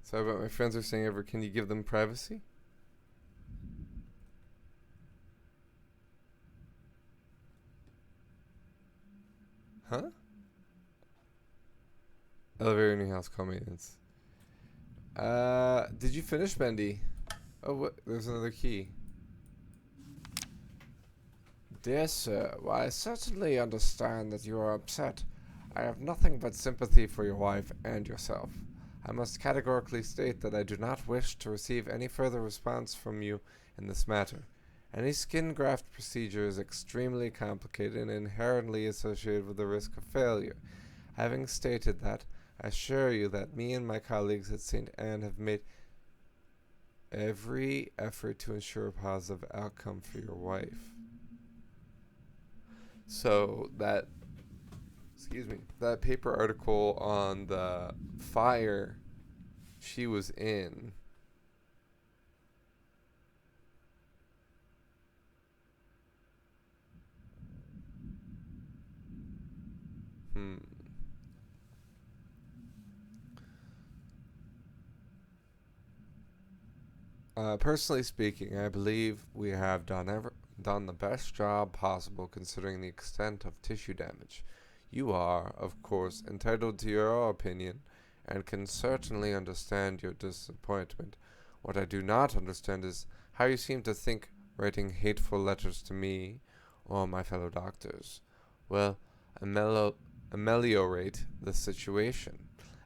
Speaker 1: Sorry about my friends are saying ever, can you give them privacy? Huh? Elevator in your house, call maintenance. Did you finish, Bendy? Oh, what? There's another key. Dear sir, while I certainly understand that you are upset, I have nothing but sympathy for your wife and yourself. I must categorically state that I do not wish to receive any further response from you in this matter. Any skin graft procedure is extremely complicated and inherently associated with the risk of failure. Having stated that, I assure you that me and my colleagues at St. Anne have made every effort to ensure a positive outcome for your wife. So that paper article on the fire she was in, personally speaking, I believe we have done the best job possible considering the extent of tissue damage. You are, of course, entitled to your opinion and can certainly understand your disappointment. What I do not understand is how you seem to think writing hateful letters to me or my fellow doctors will ameliorate the situation.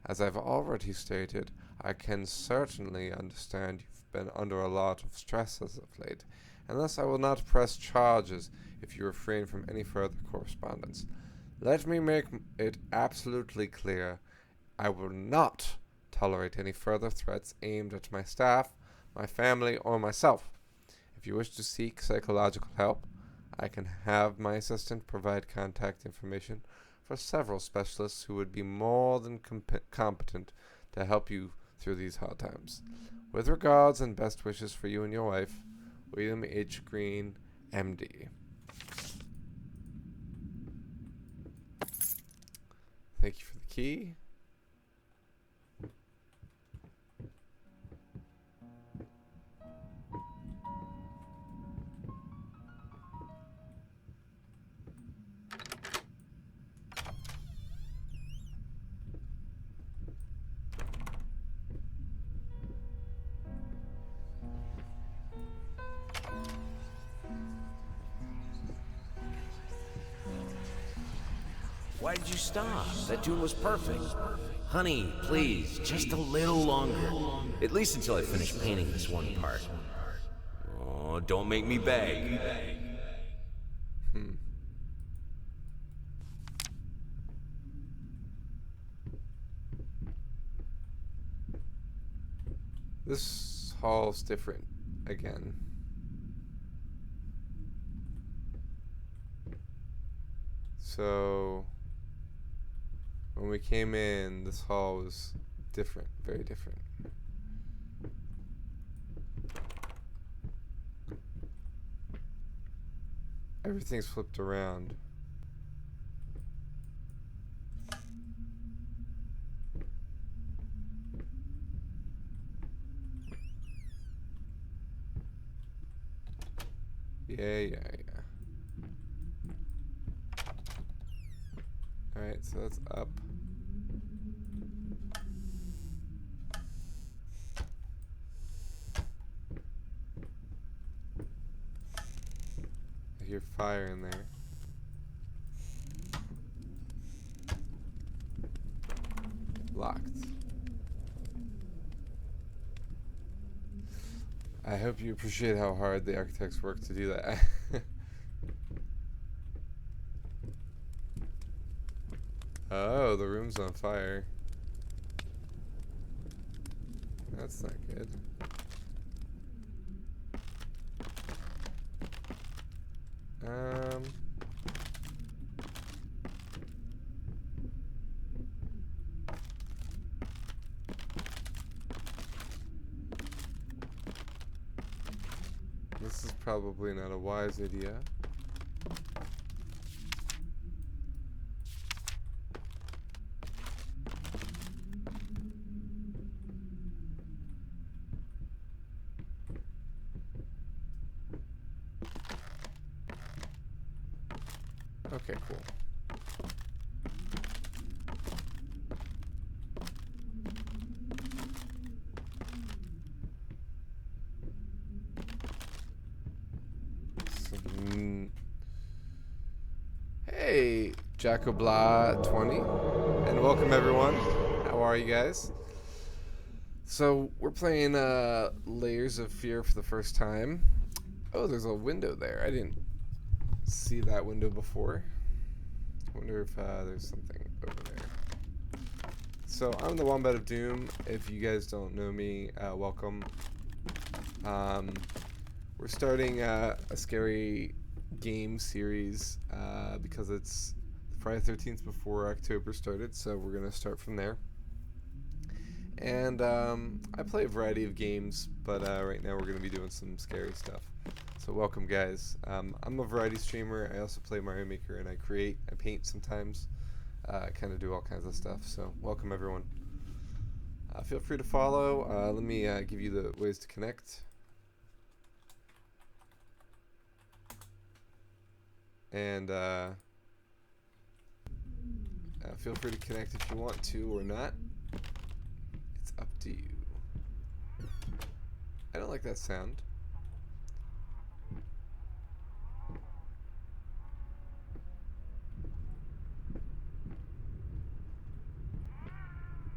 Speaker 1: As I've already stated, I can certainly understand you've been under a lot of stress as of late, and thus I will not press charges if you refrain from any further correspondence. Let me make it absolutely clear, I will not tolerate any further threats aimed at my staff, my family, or myself. If you wish to seek psychological help, I can have my assistant provide contact information for several specialists who would be more than competent to help you through these hard times. With regards and best wishes for you and your wife, William H. Green, MD. Thank you for the key.
Speaker 2: Why did you stop? That tune was perfect. Honey, please, just a little longer. At least until I finish painting this one part. Oh, don't make me beg.
Speaker 1: This hall's different again. So when we came in, this hall was different, very different. Everything's flipped around. Yeah. Alright, so that's up. I hear fire in there. Locked. I hope you appreciate how hard the architects worked to do that. Oh, the room's on fire. That's not good. this is probably not a wise idea. Okay, cool. Hey, Jacobla20, and welcome everyone. How are you guys? So we're playing Layers of Fear for the first time. Oh, there's a window there. I didn't see that window before. Wonder if there's something over there. So I'm the Wombat of Doom. If you guys don't know me, welcome. We're starting a scary game series because it's Friday the 13th before October started, so we're gonna start from there. And I play a variety of games, but right now we're gonna be doing some scary stuff. So welcome, guys. I'm a variety streamer. I also play Mario Maker, and I paint sometimes. I kind of do all kinds of stuff. So welcome, everyone. Feel free to follow. Let me give you the ways to connect. And feel free to connect if you want to or not. It's up to you. I don't like that sound.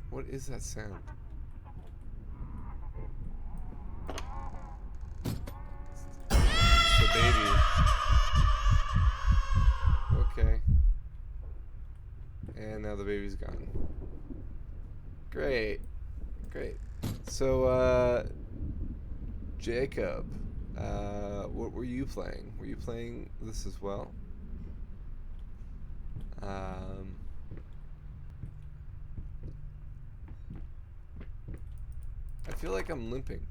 Speaker 1: What is that sound? It's the baby. Okay. And now the baby's gone. Great. Great. So, Jacob, what were you playing? Were you playing this as well? I feel like I'm limping.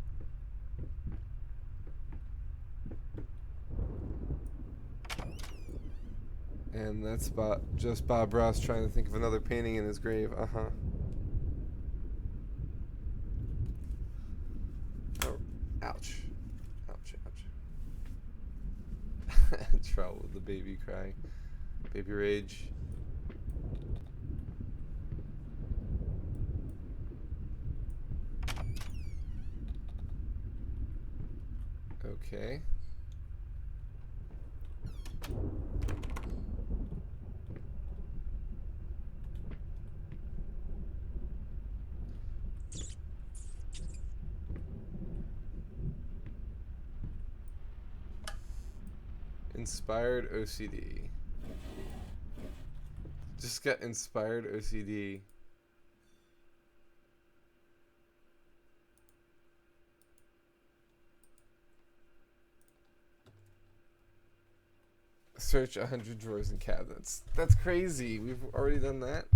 Speaker 1: And that's just Bob Ross trying to think of another painting in his grave. Uh-huh. Oh, ouch. Ouch, ouch. Trouble with the baby cry. Baby rage. Okay. Inspired OCD. Just got inspired OCD. Search 100 drawers and cabinets. That's crazy. We've already done that.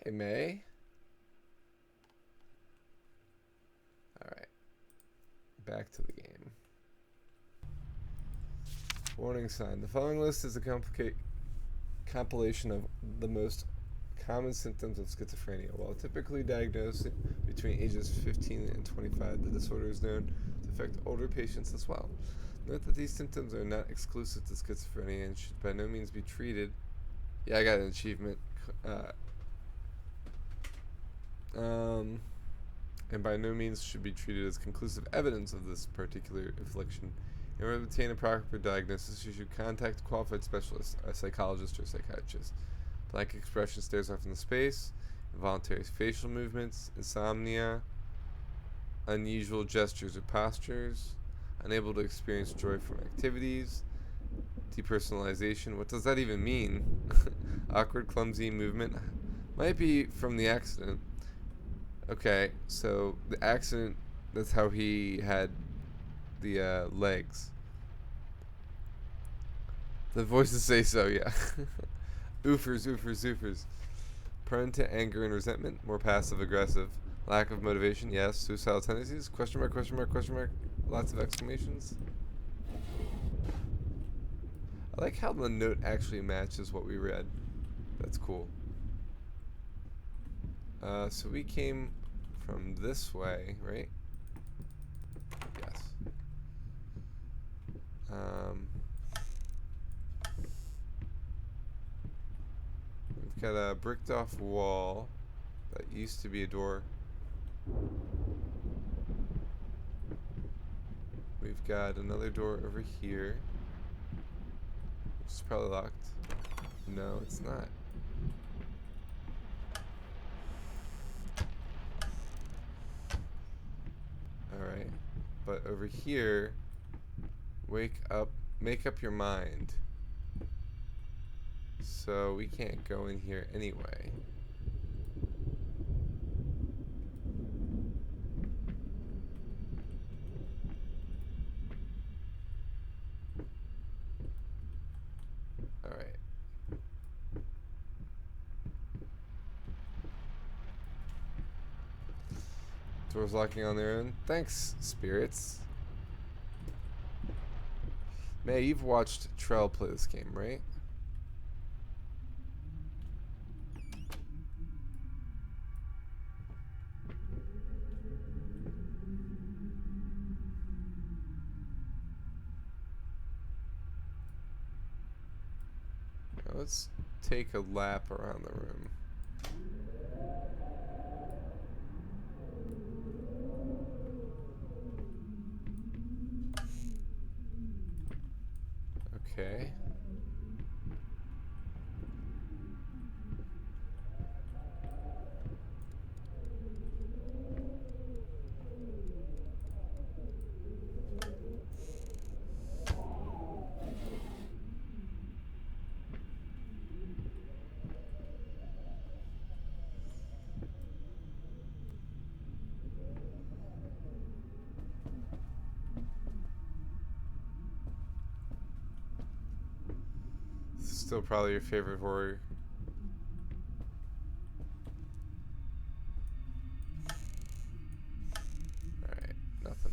Speaker 1: Hey, May. Alright. Back to the game. Warning sign. The following list is a compilation of the most common symptoms of schizophrenia. While typically diagnosed between ages 15 and 25, the disorder is known to affect older patients as well. Note that these symptoms are not exclusive to schizophrenia and should by no means be treated. Yeah, I got an achievement. And by no means should be treated as conclusive evidence of this particular affliction. In order to obtain a proper diagnosis, you should contact a qualified specialist, a psychologist or psychiatrist. Blank expression stares off into space, involuntary facial movements, insomnia, unusual gestures or postures, unable to experience joy from activities, depersonalization. What does that even mean? Awkward, clumsy movement. Might be from the accident. Okay, so the accident, that's how he had the legs. The voices say so, yeah. Oofers, oofers, oofers. Prone to anger and resentment, more passive aggressive. Lack of motivation, yes. Suicidal tendencies, question mark, question mark, question mark. Lots of exclamations. I like how the note actually matches what we read. That's cool. So we came from this way, right? Yes. We've got a bricked off wall that used to be a door. We've got another door over here, which is probably locked. No, it's not. Alright. But over here, wake up, make up your mind. So we can't go in here anyway. Alright. Doors locking on their own. Thanks, spirits. May, you've watched Trell play this game, right? Now let's take a lap around the room. Okay. This is still probably your favorite horror. Alright, nothing.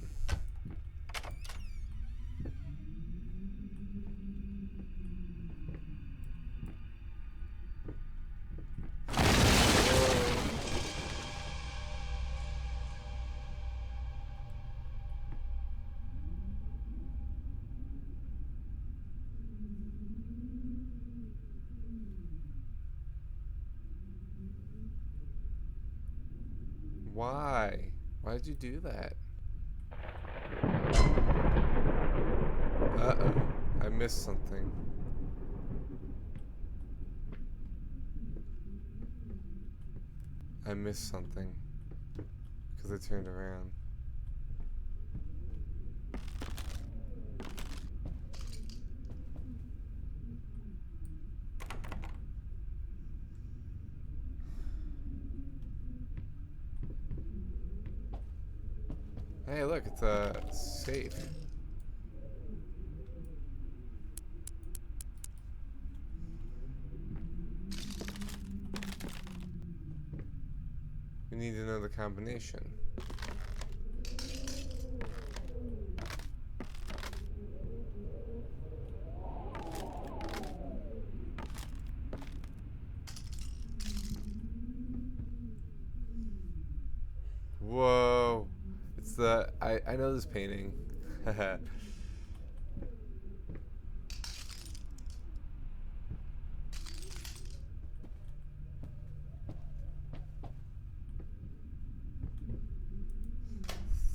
Speaker 1: Why? Why'd you do that? Uh-oh. I missed something. I missed something. Because I turned around. Hey, look, it's a safe. We need to know the combination. Whoa. It's the I know this painting.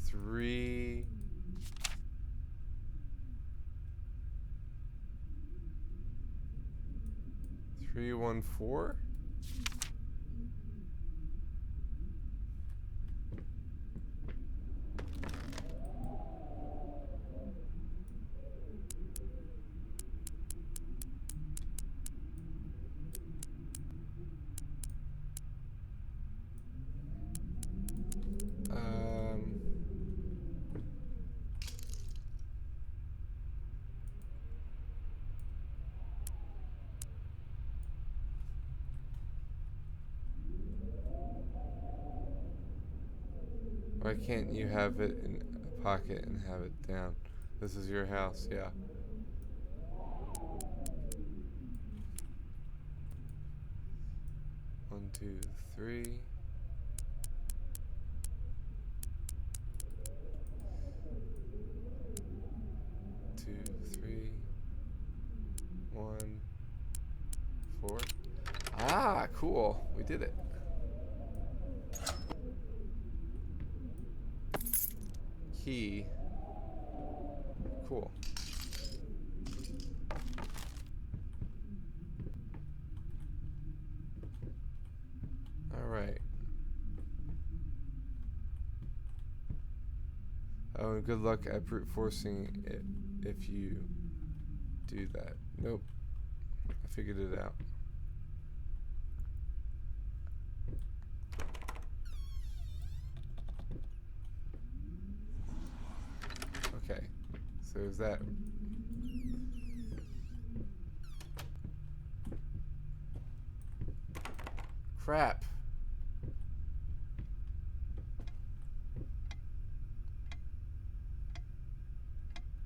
Speaker 1: Three 314. Why can't you have it in a pocket and have it down? This is your house, yeah. One, two, three. Two, three. 1, 4. Ah, cool. We did it. Key. Cool. All right. Oh, and good luck at brute forcing it if you do that. Nope. I figured it out. Okay. So is that... Crap.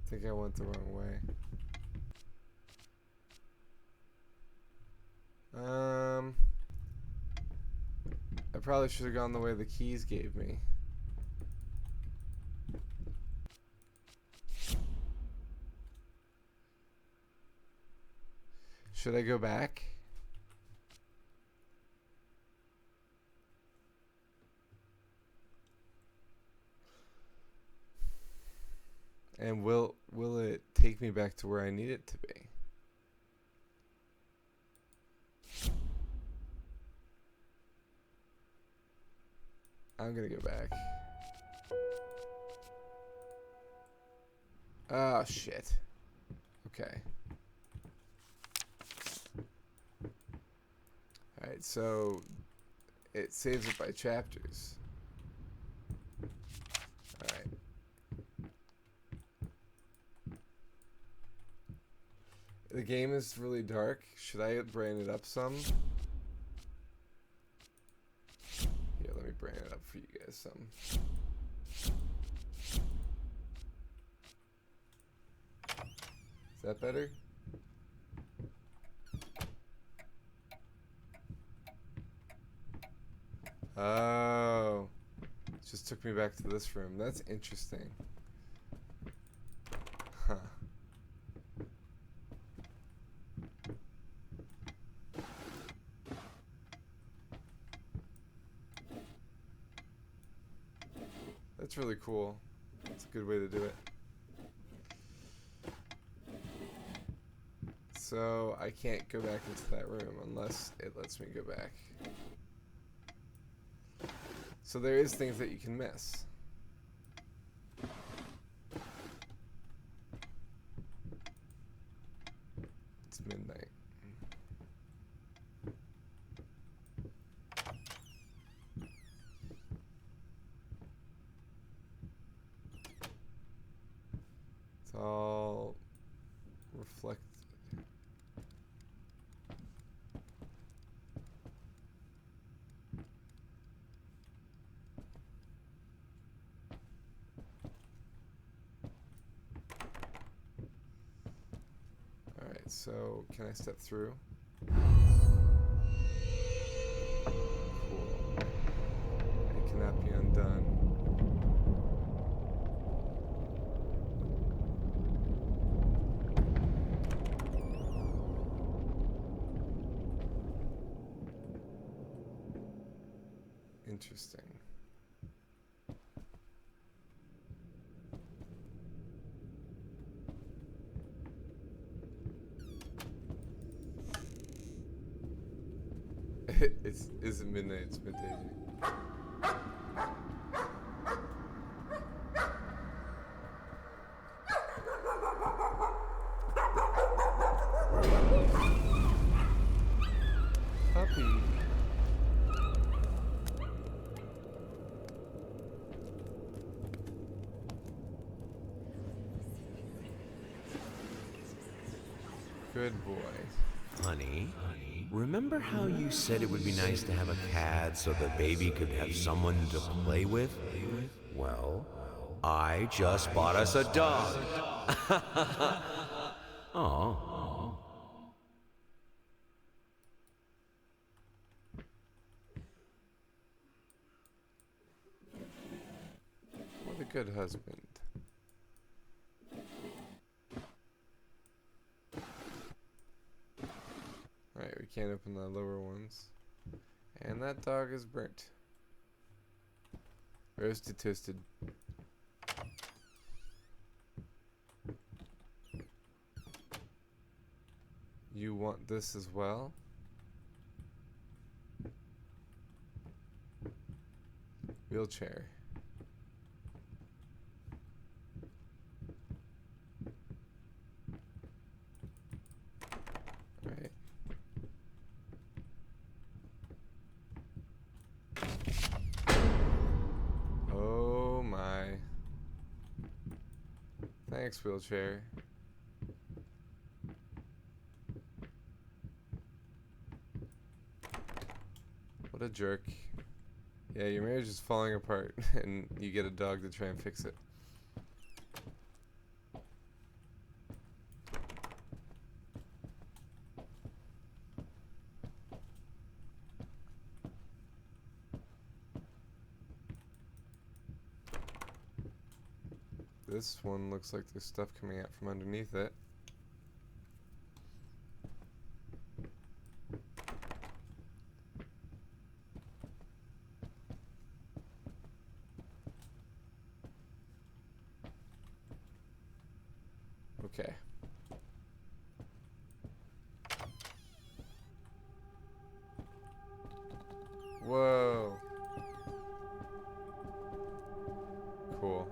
Speaker 1: I think I went the wrong way. I probably should have gone the way the keys gave me. Should I go back? And will it take me back to where I need it to be? I'm gonna go back. Oh shit. Okay. Alright, so it saves it by chapters. Alright. The game is really dark. Should I brighten it up some? Here, let me brighten it up for you guys some. Is that better? Oh. It just took me back to this room. That's interesting. Huh. That's really cool. It's a good way to do it. So I can't go back into that room unless it lets me go back. So there is things that you can miss. It's midnight. It's all reflected. Alright, so can I step through? Cool. It cannot be undone. Interesting. Is it midnight? It's midday. Puppy. Good boy.
Speaker 2: Honey, remember how you said it would be nice to have a cat so the baby could have someone to play with? Well, I just bought us a dog. Oh.
Speaker 1: What a good husband. Alright, we can't open the lower ones. And that dog is burnt. Roasted, toasted. You want this as well? Wheelchair. Right. Oh my. Thanks, wheelchair. What a jerk. Yeah, your marriage is falling apart and you get a dog to try and fix it. This one looks like there's stuff coming out from underneath it. Okay. Whoa. Cool.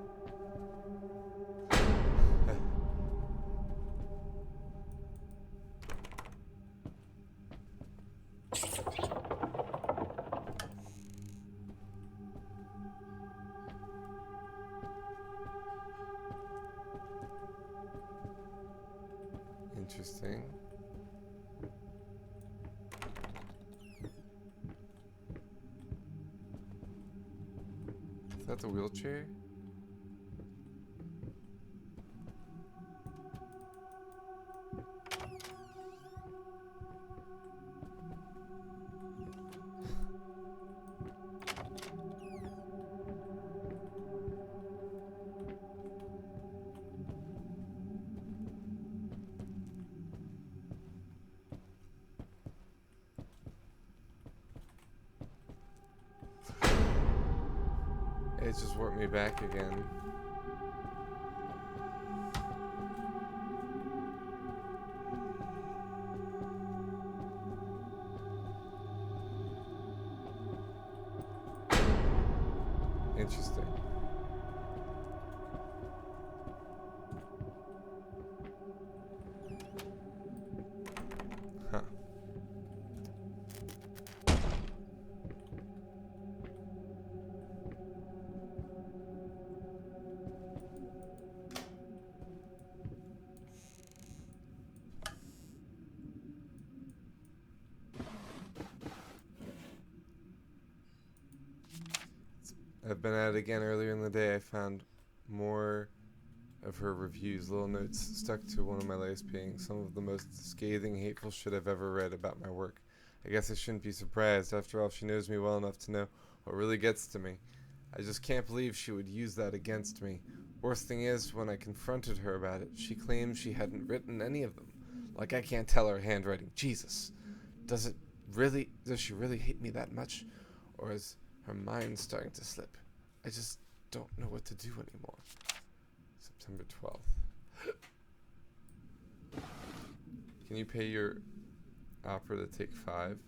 Speaker 1: Interesting. Is that the wheelchair? It just warped me back again. Interesting. Huh. I've been at it again earlier in the day. I found more of her reviews, little notes stuck to one of my latest being some of the most scathing, hateful shit I've ever read about my work. I guess I shouldn't be surprised. After all, she knows me well enough to know what really gets to me. I just can't believe she would use that against me. Worst thing is, when I confronted her about it, she claimed she hadn't written any of them. Like I can't tell her handwriting. Jesus. Does she really hate me that much? Or is her mind starting to slip? I just don't know what to do anymore. September 12th. Can you pay your opera to take 5?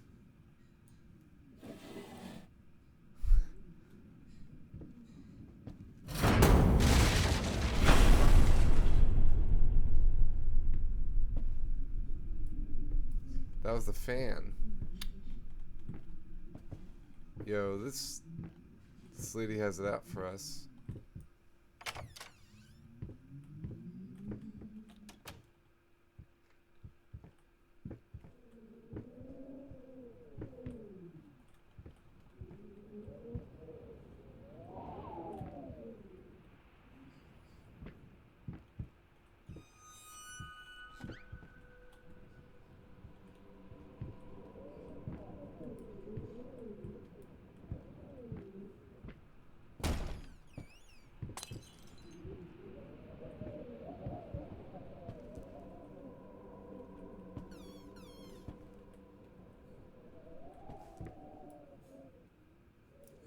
Speaker 1: That was the fan. Yo, this lady has it out for us.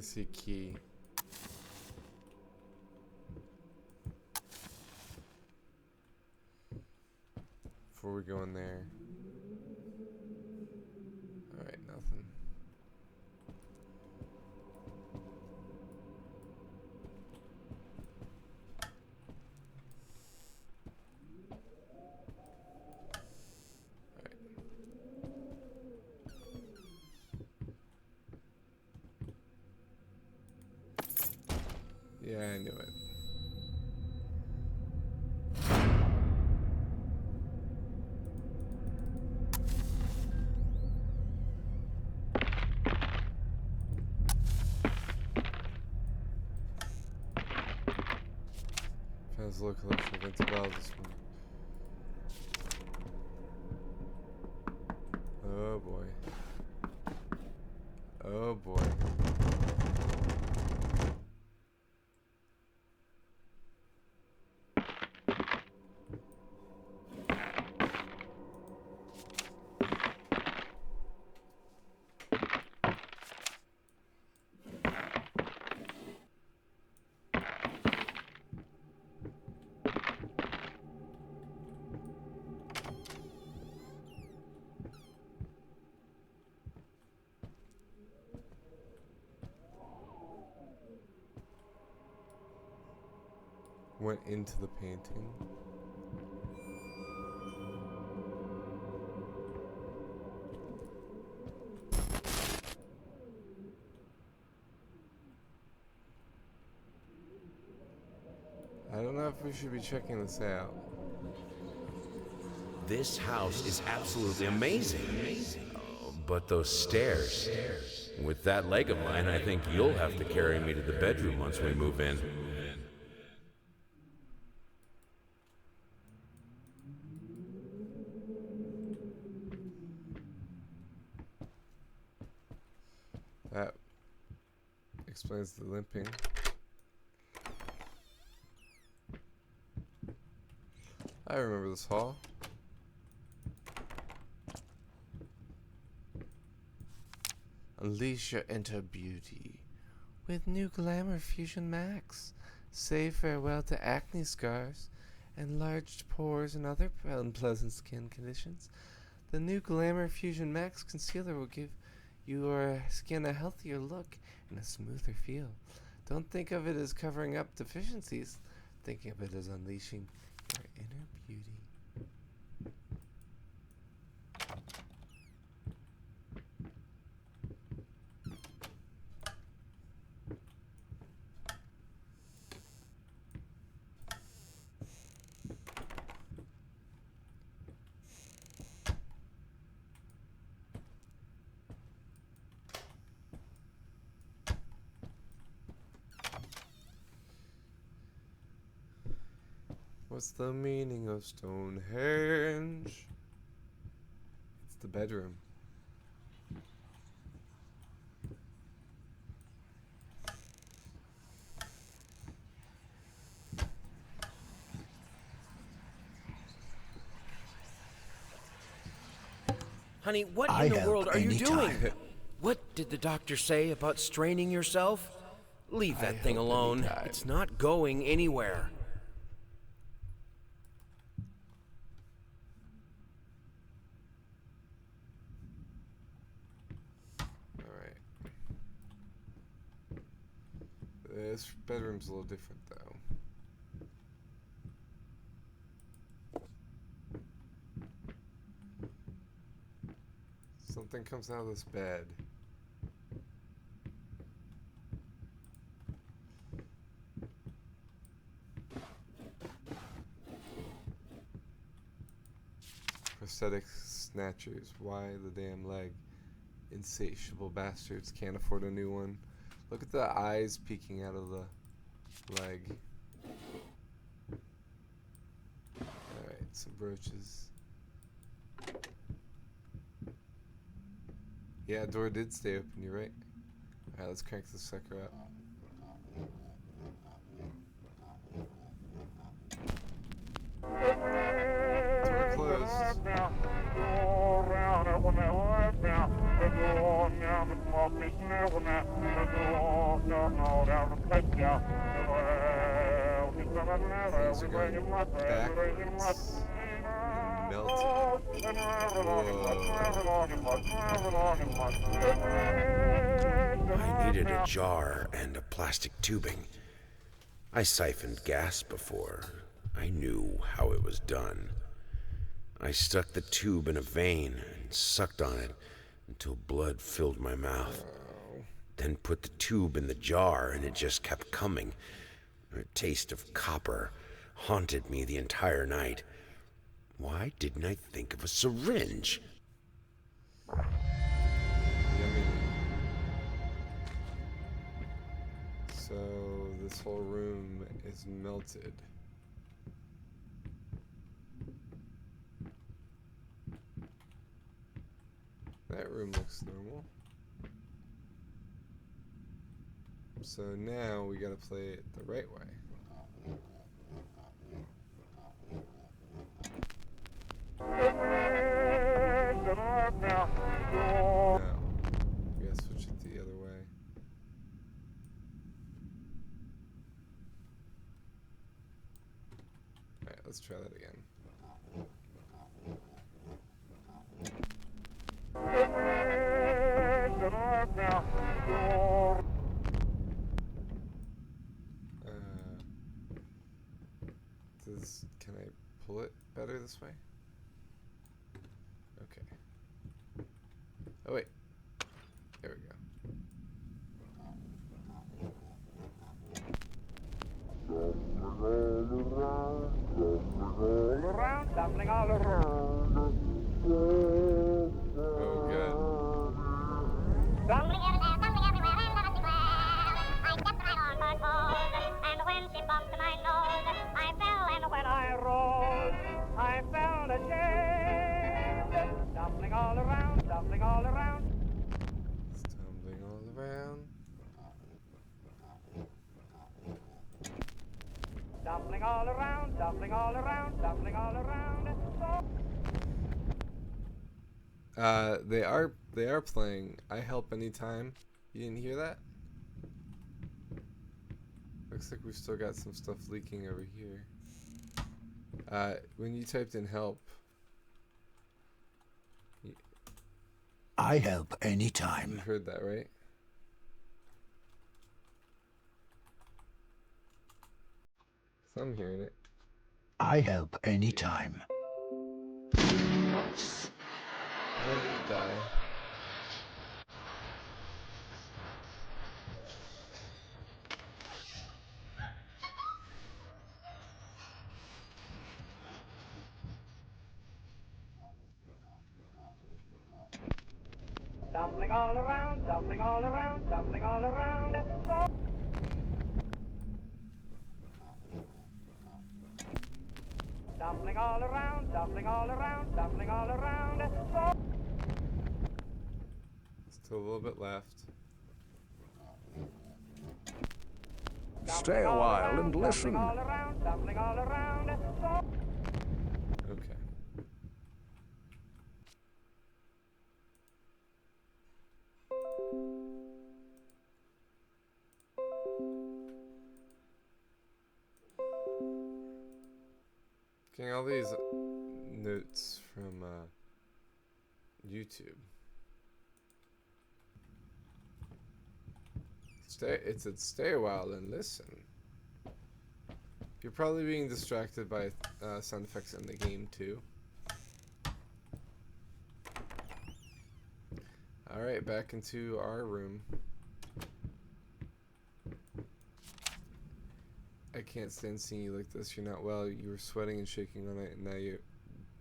Speaker 1: see a key. Before we go in there. Alright, nothing. Yeah, I knew it. Found a low collection of antibiotics this morning. Oh boy. Oh boy. Went into the painting. I don't know if we should be checking this out.
Speaker 4: This house is absolutely amazing. Oh, but those stairs. With that leg of mine, I think you'll have to carry me to the bedroom once we move in.
Speaker 1: That explains the limping. I remember this hall. Unleash your inner beauty with new Glamour Fusion Max. Say farewell to acne scars, enlarged pores, and other unpleasant skin conditions. The new Glamour Fusion Max concealer will give your skin a healthier look and a smoother feel. Don't think of it as covering up deficiencies. Think of it as unleashing your inner beauty. What's the meaning of Stonehenge? It's the bedroom.
Speaker 2: Honey, what
Speaker 6: I
Speaker 2: in the
Speaker 6: help
Speaker 2: world are you doing?
Speaker 6: anytime.
Speaker 2: What did the doctor say about straining yourself? Leave
Speaker 1: I
Speaker 2: that thing
Speaker 1: help
Speaker 2: alone.
Speaker 1: anytime.
Speaker 2: It's not going anywhere.
Speaker 1: Alright. This bedroom's a little different though. Something comes out of this bed. Prosthetic snatchers. Why the damn leg? Insatiable bastards can't afford a new one. Look at the eyes peeking out of the leg. Alright, some brooches. Yeah, door did stay open, you're right. Alright, let's crank this sucker up. Door closed. Things are going backwards. And melting.
Speaker 4: I needed a jar and a plastic tubing. I siphoned gas before. I knew how it was done. I stuck the tube in a vein and sucked on it until blood filled my mouth. Then put the tube in the jar and it just kept coming. A taste of copper haunted me the entire night. Why didn't I think of a syringe?
Speaker 1: Yummy. So this whole room is melted. That room looks normal. So now we gotta play it the right way. Now, we gotta switch it the other way. Alright, let's try that again. Can I pull it better this way? Okay. Oh wait. There we go.
Speaker 3: Around, tumbling all around.
Speaker 1: Oh god.
Speaker 3: Tumbling here and there, tumbling everywhere, and let us declare. I stepped right on her toes, and when she bumped my nose, I fell, and when I rose, I felt ashamed. Tumbling all around, tumbling all around.
Speaker 1: Stumbling all around.
Speaker 3: Tumbling all around, tumbling all around, tumbling all around.
Speaker 1: They are playing I Help Anytime. You didn't hear that? Looks like we've still got some stuff leaking over here. When you typed in help,
Speaker 6: I help
Speaker 1: you
Speaker 6: anytime.
Speaker 1: heard that, right? So I'm hearing it.
Speaker 6: I help anytime.
Speaker 1: I hope you die.
Speaker 3: Tumbling all around, tumbling all around, tumbling all around. Tumbling all around, tumbling all around, tumbling all around.
Speaker 1: Still a little bit left.
Speaker 6: Stay a while and
Speaker 3: Tumbling
Speaker 6: listen.
Speaker 3: all around, tumbling all around.
Speaker 1: Okay. Getting all these notes from YouTube. It said stay a while and listen. You're probably being distracted by sound effects in the game too. Alright, back into our room. I can't stand seeing you like this. You're not well. You were sweating and shaking all night, and now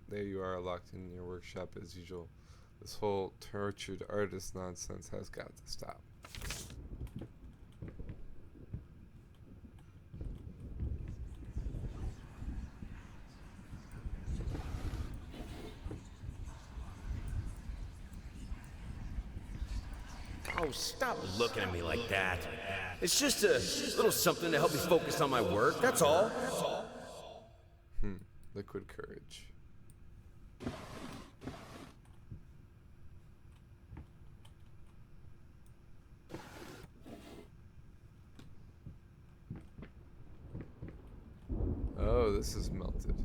Speaker 1: there you are locked in your workshop as usual. This whole tortured artist nonsense has got to stop.
Speaker 2: Oh, stop looking at me like that. It's just a little something to help me focus on my work, that's all.
Speaker 1: Liquid courage. this is melted.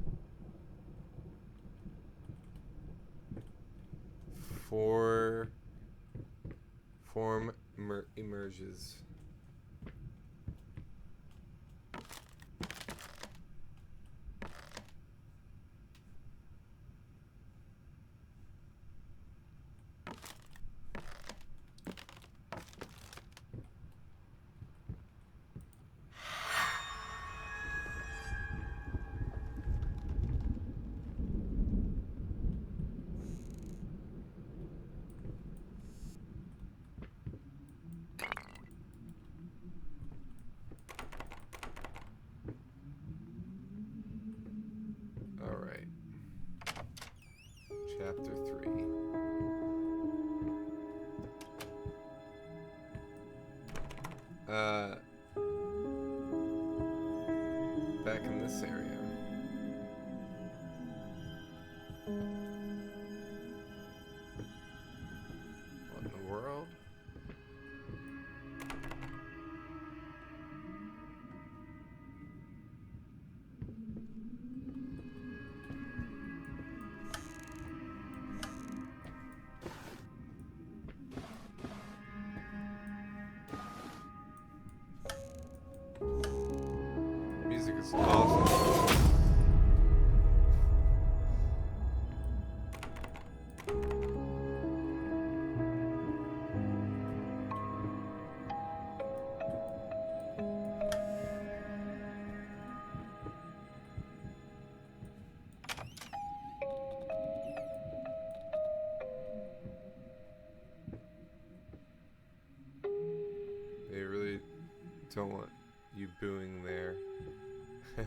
Speaker 1: Form emerges. Alright. Chapter 3. Back in this area. What in the world? Music is awesome. They really don't want you booing there. Are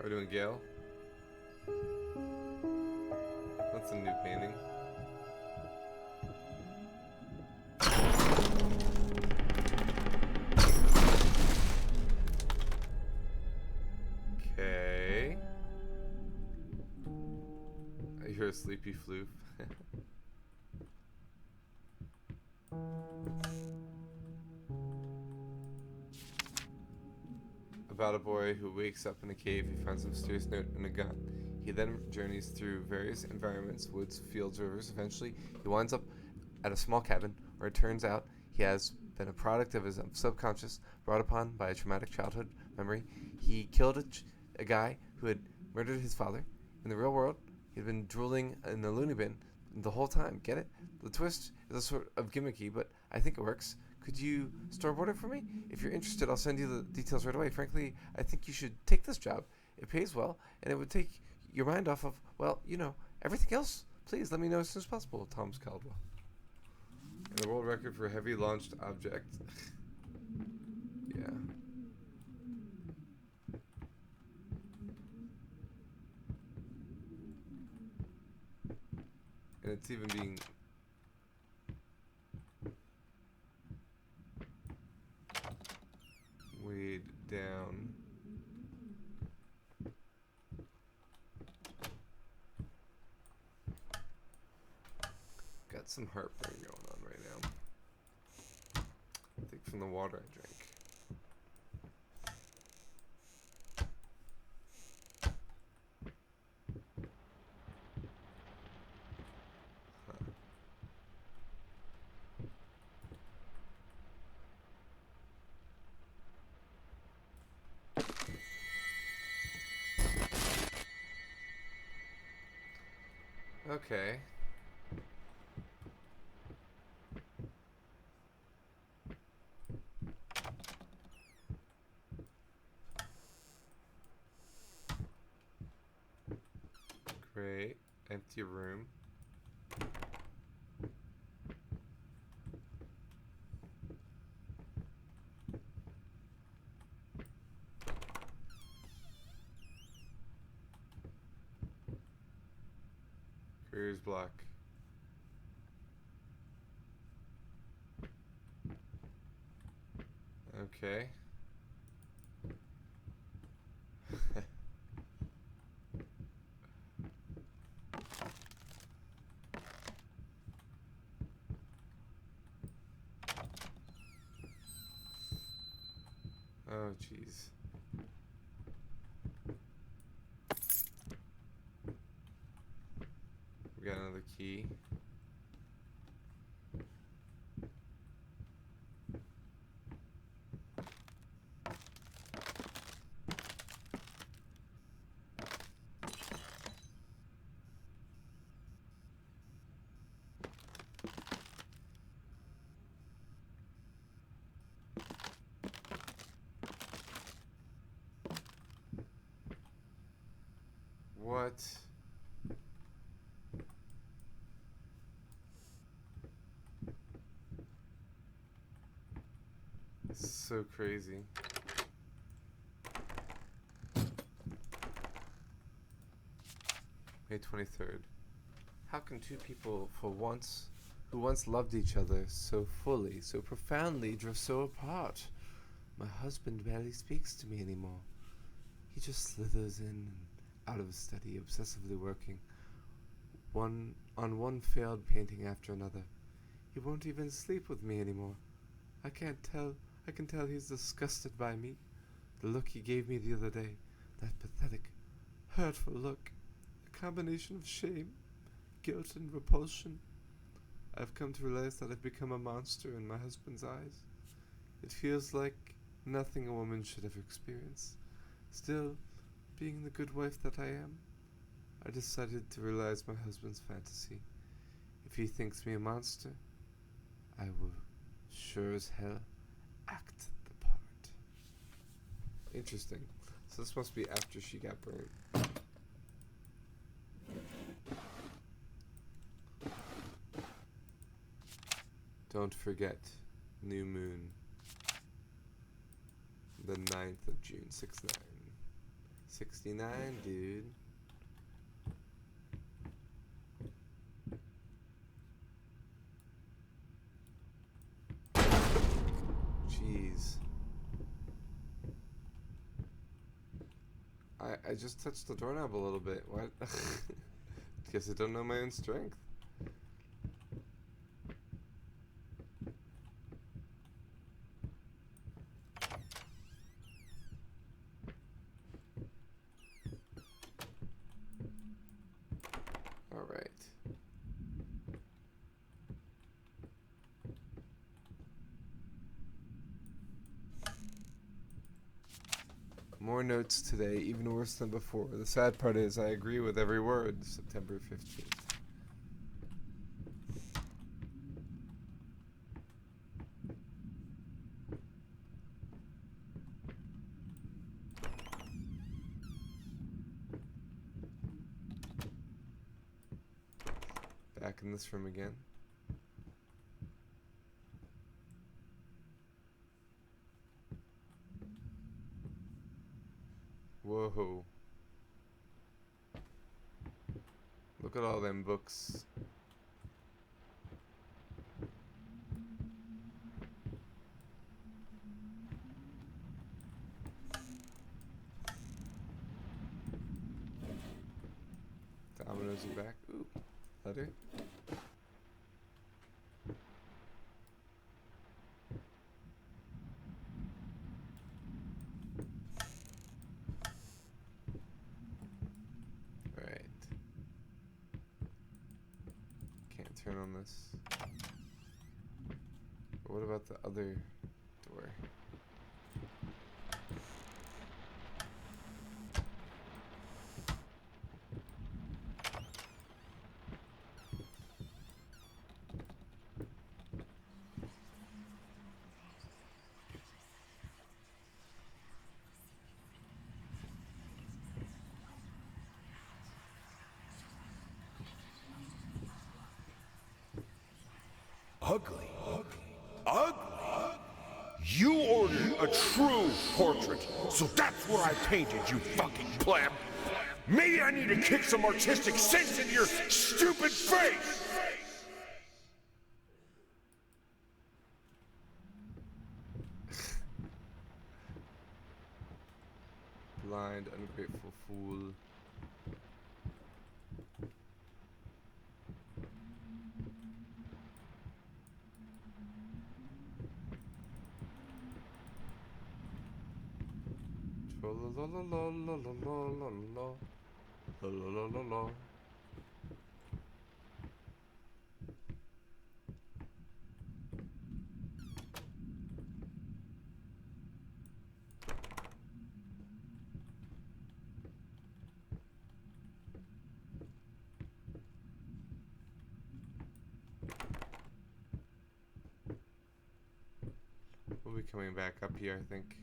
Speaker 1: we doing Gale? That's a new painting. Okay. I hear a sleepy floof. About a boy who wakes up in a cave. He finds a mysterious note and a gun. He then journeys through various environments, woods, fields, rivers. Eventually, he winds up at a small cabin where it turns out he has been a product of his subconscious, brought upon by a traumatic childhood memory. He killed a guy who had murdered his father. In the real world, he'd been drooling in the loony bin the whole time. Get it? The twist is a sort of gimmicky, but I think it works. Could you storyboard it for me? If you're interested, I'll send you the details right away. Frankly, I think you should take this job. It pays well, and it would take your mind off of, well, you know, everything else. Please let me know as soon as possible. Thomas Caldwell. And the world record for heavy launched object. Yeah. And it's even being weighed down. Got some heartburn going on right now. I think from the water I drank. Okay. Great. Empty room. Careers block. Okay. Oh, jeez. We got another key. What? This is so crazy. May 23rd. How can two people who once loved each other so fully, so profoundly, drift so apart? My husband barely speaks to me anymore. He just slithers in and out of his study, obsessively working on one failed painting after another. He won't even sleep with me anymore. I can tell he's disgusted by me. The look he gave me the other day, that pathetic, hurtful look, a combination of shame, guilt, and repulsion. I've come to realize that I've become a monster in my husband's eyes. It feels like nothing a woman should ever experience. Still, being the good wife that I am, I decided to realize my husband's fantasy. If he thinks me a monster, I will sure as hell act the part. Interesting. So this must be after she got burned. Don't forget, new moon. The 9th of June, 6/9. 69, dude. Jeez. I just touched the doorknob a little bit. What? Guess I don't know my own strength. Alright. More notes today, even worse than before. The sad part is I agree with every word. September 15th. Back in this room again. Whoa. Look at all them books. Dominoes are back. Ooh, letter. Turn on this. But what about the other door?
Speaker 4: Ugly. Ugly? You ordered a true portrait, so that's what I painted, you fucking pleb. Maybe I need to kick some artistic sense into your stupid face!
Speaker 1: Blind, ungrateful fool. la la la la la la la la la la la la. We'll be coming back up here, I think.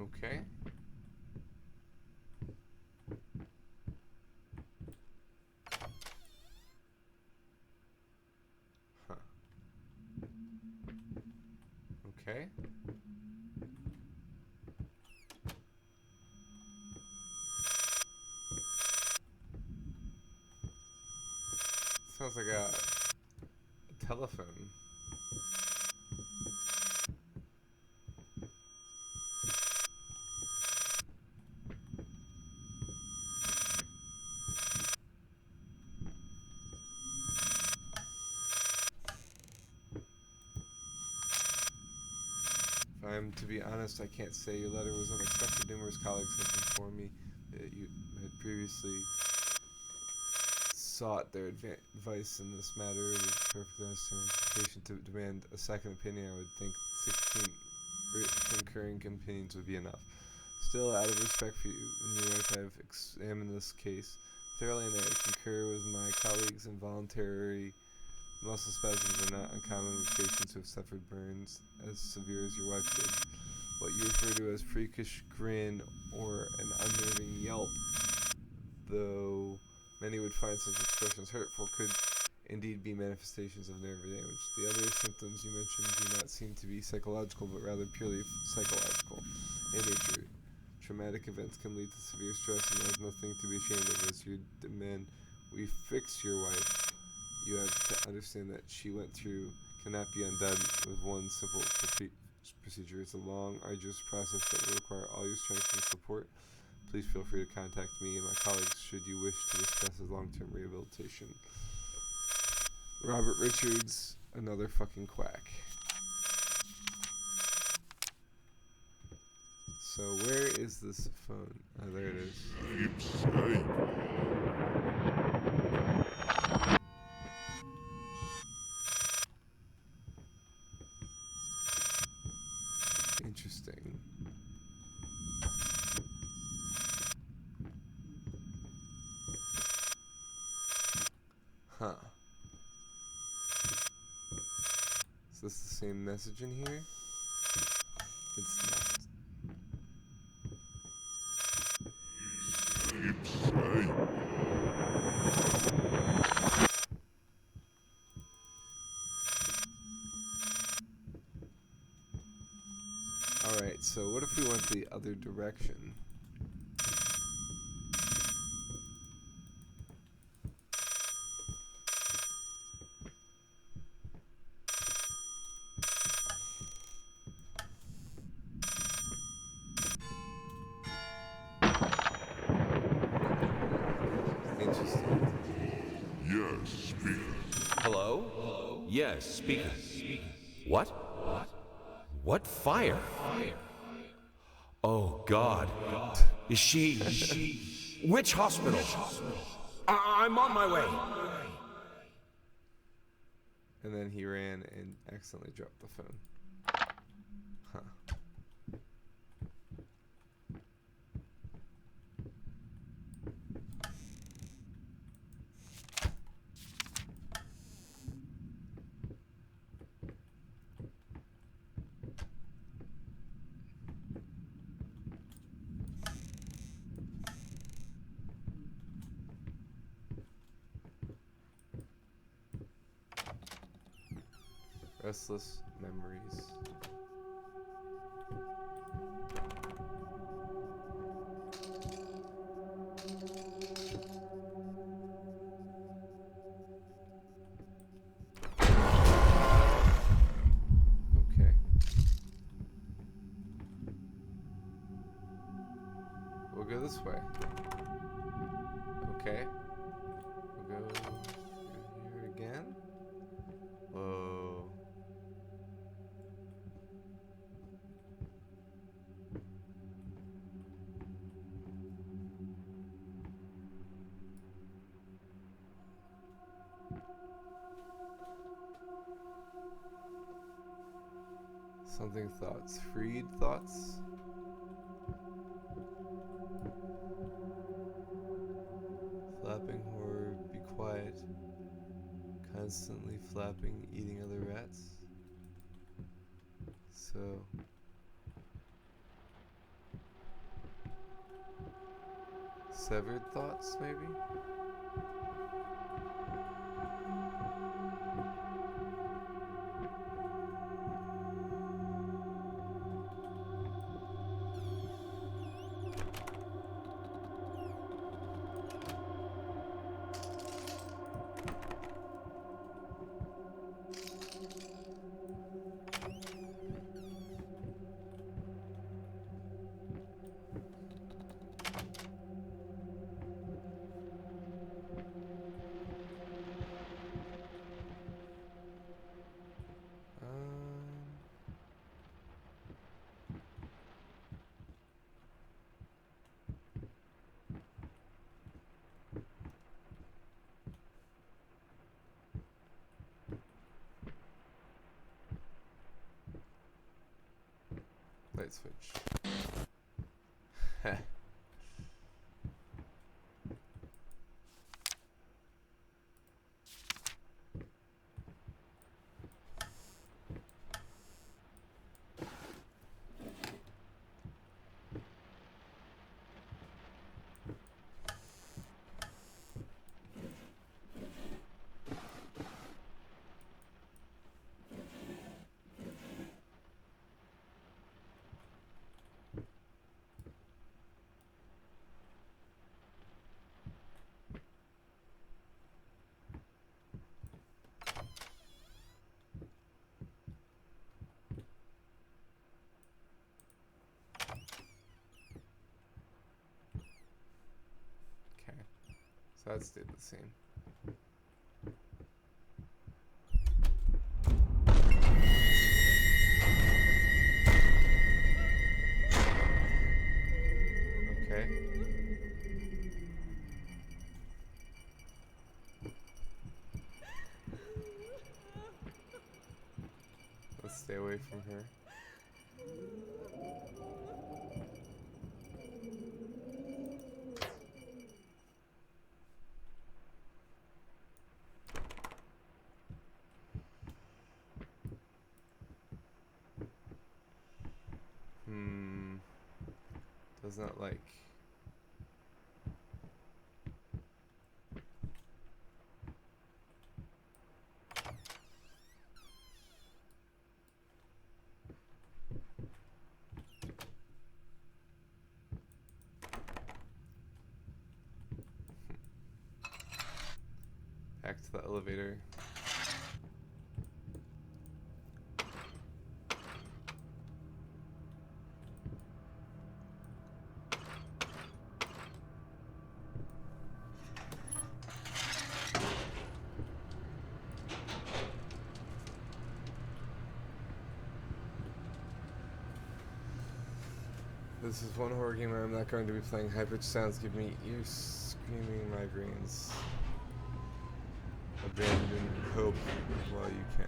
Speaker 1: Okay. Huh. Okay. Sounds like a telephone. If I'm to be honest, I can't say your letter was unexpected. Numerous colleagues have informed me that you had previously sought their advice in this matter. With perfect understanding to demand a second opinion, I would think 16 concurring opinions would be enough. Still, out of respect for you and your wife, I have examined this case thoroughly, and I concur with my colleagues. Involuntary muscle spasms are not uncommon with patients who have suffered burns as severe as your wife did. What you refer to as freakish grin or an unnerving yelp, though many would find such expressions hurtful, could indeed be manifestations of nerve damage. The other symptoms you mentioned do not seem to be psychological, but rather purely psychological in nature. Traumatic events can lead to severe stress, and there's nothing to be ashamed of. As you demand we fix your wife, you have to understand that she went through cannot be undone with one simple procedure. It's a long, arduous process that will require all your strength and support. Please feel free to contact me and my colleagues should you wish to discuss his long-term rehabilitation. Robert Richards, another fucking quack. So where is this phone? Oh, there it is. Interesting. Huh. Is this the same message in here? It's not. Alright, so what if we went the other direction? Interesting.
Speaker 4: Yes, speaking.
Speaker 2: Hello? Yes, speaking. What? What fire? Oh, God. Is she... Which hospital? I'm on my way.
Speaker 1: And then he ran and accidentally dropped the phone. Huh. Restless memories. Okay. We'll go this way. Okay. We'll go through here again. Whoa. Something thoughts. Freed thoughts? Flapping horror, be quiet. Constantly flapping, eating other rats. So. Severed thoughts, maybe? Light switch. So that stayed the same. Okay. Let's stay away from her. Does not like. Back to the elevator. This is one horror game I'm not going to be playing. High-pitched sounds give me ear-screaming migraines. Abandon hope while you can.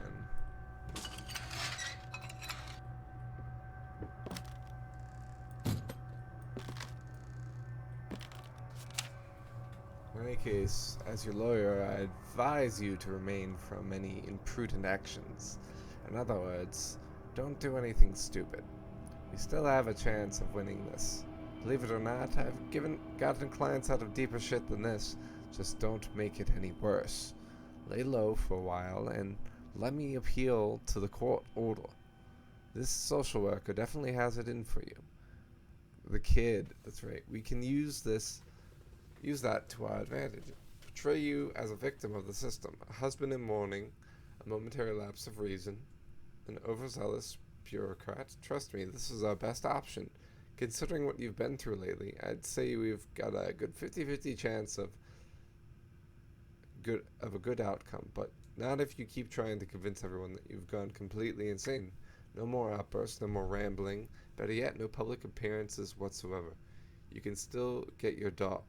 Speaker 1: In any case, as your lawyer, I advise you to refrain from any imprudent actions. In other words, don't do anything stupid. You still have a chance of winning this. Believe it or not, I've gotten clients out of deeper shit than this. Just don't make it any worse. Lay low for a while and Let me appeal to the court order. This social worker definitely has it in for you. The kid, that's right. We can use that to our advantage. Portray you as a victim of the system, a husband in mourning, a momentary lapse of reason, an overzealous bureaucrat. Trust me, this is our best option. Considering what you've been through lately, I'd say we've got a good 50-50 chance of a good outcome, but not if you keep trying to convince everyone that you've gone completely insane. No more outbursts, no more rambling. Better yet, no public appearances whatsoever. You can still get your dog.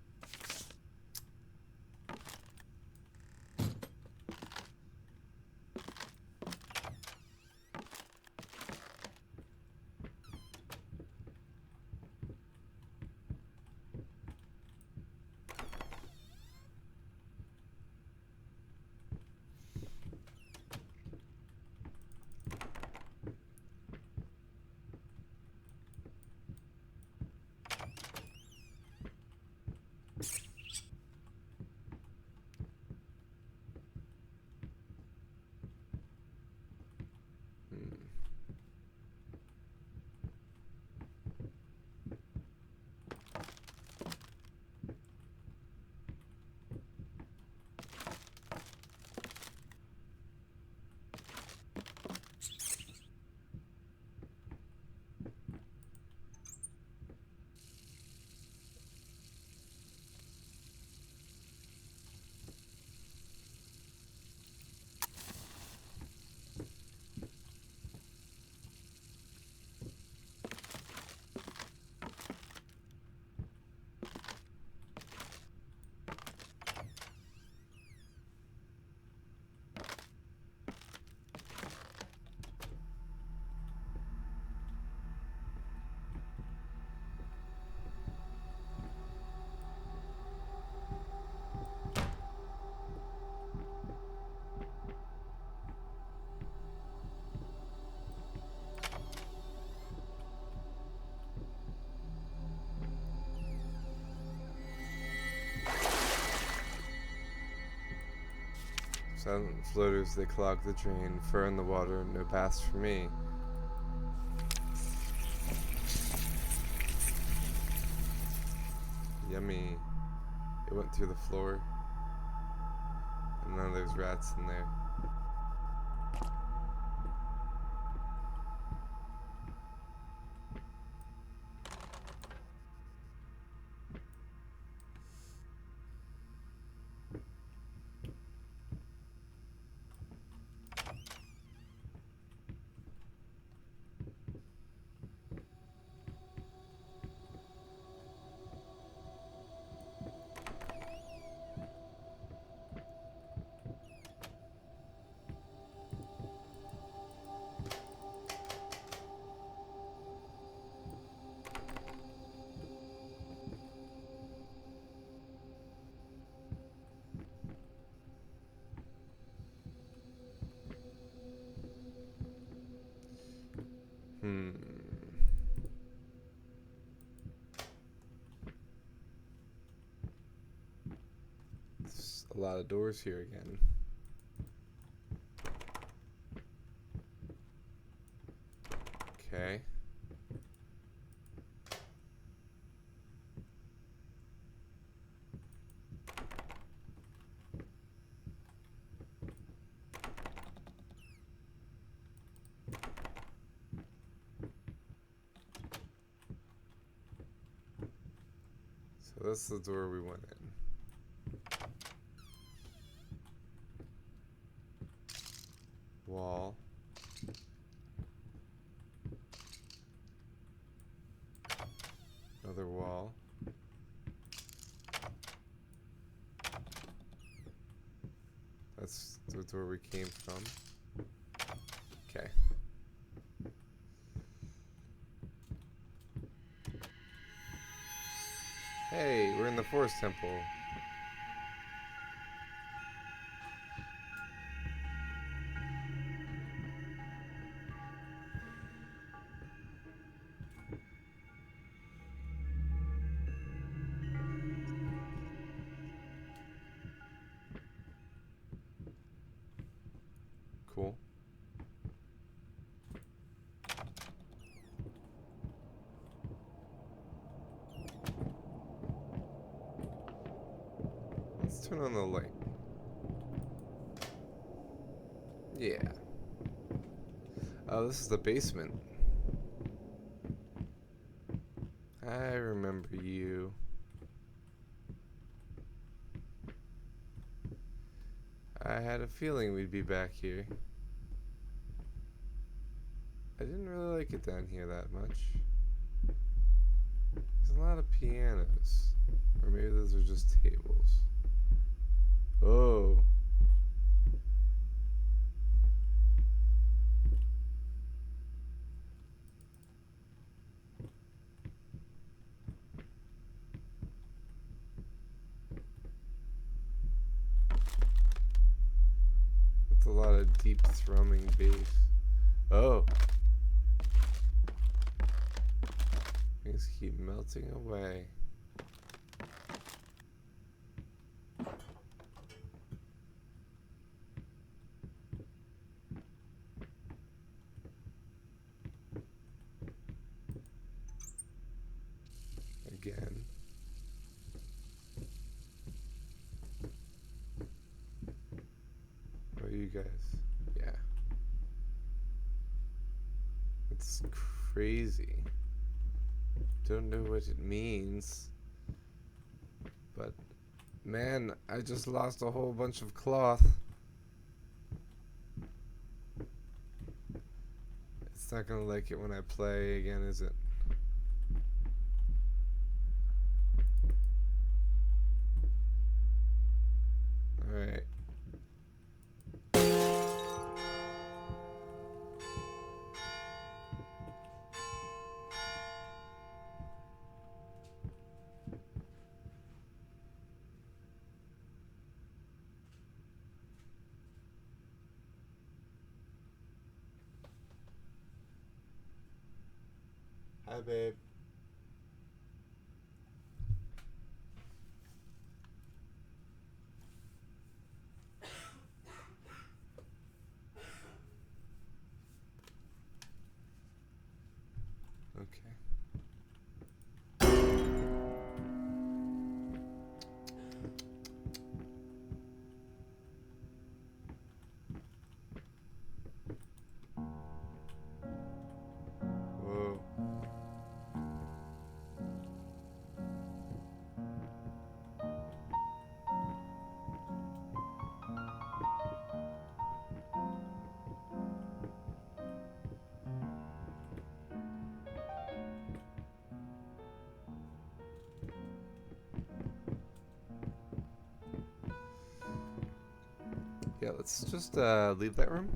Speaker 1: Silent floaters, they clog the drain. Fur in the water, no baths for me. Yummy. It went through the floor. And now there's rats in there. There's a lot of doors here again. Okay. So that's the door we went in. Wall. Another wall. That's the door we came from. Okay. Hey, we're in the Forest Temple. Cool. Let's turn on the light. Yeah. Oh, this is the basement. I remember you. I had a feeling we'd be back here. I didn't really like it down here that much. There's a lot of pianos. Or maybe those are just tables. Oh. That's a lot of deep thrumming bass. Oh. Things keep melting away. Again. What are you guys? Yeah. It's crazy. Don't know what it means. But, man, I just lost a whole bunch of cloth. It's not gonna like it when I play again, is it? Alright. Hi, babe. Okay. Whoa. Yeah, let's just leave that room.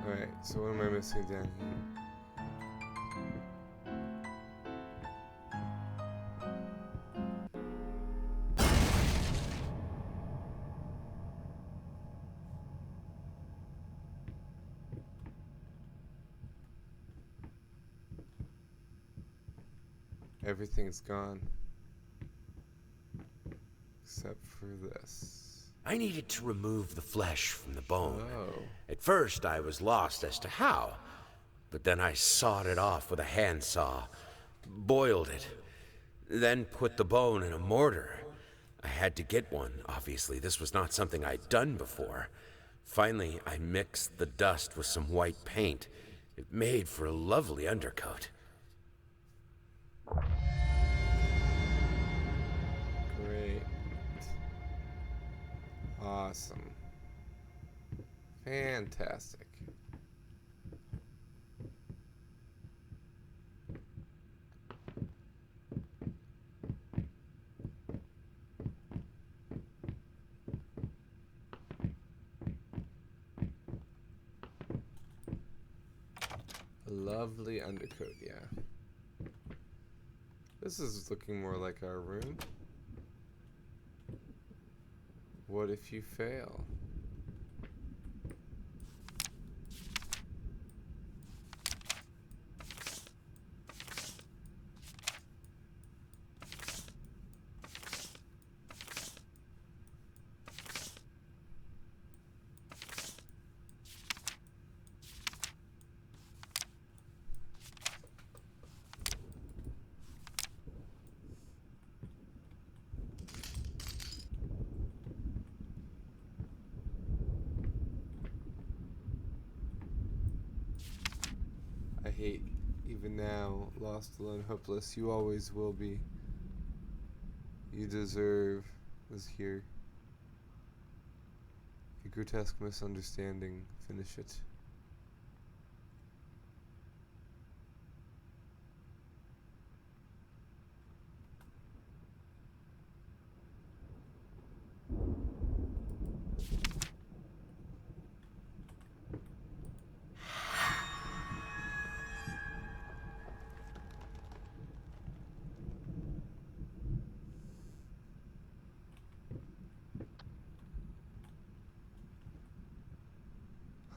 Speaker 1: Alright, so what am I missing down here? Everything's gone. Except for this.
Speaker 2: I needed to remove the flesh from the bone.
Speaker 1: Oh.
Speaker 2: At first, I was lost as to how, but then I sawed it off with a handsaw, boiled it, then put the bone in a mortar. I had to get one, obviously. This was not something I'd done before. Finally, I mixed the dust with some white paint. It made for a lovely undercoat.
Speaker 1: Great. Awesome. Fantastic. A lovely undercoat, yeah. This is looking more like our room. What if you fail? I hate, even now, lost, alone, hopeless. You always will be. You deserve was here. A grotesque misunderstanding. Finish it.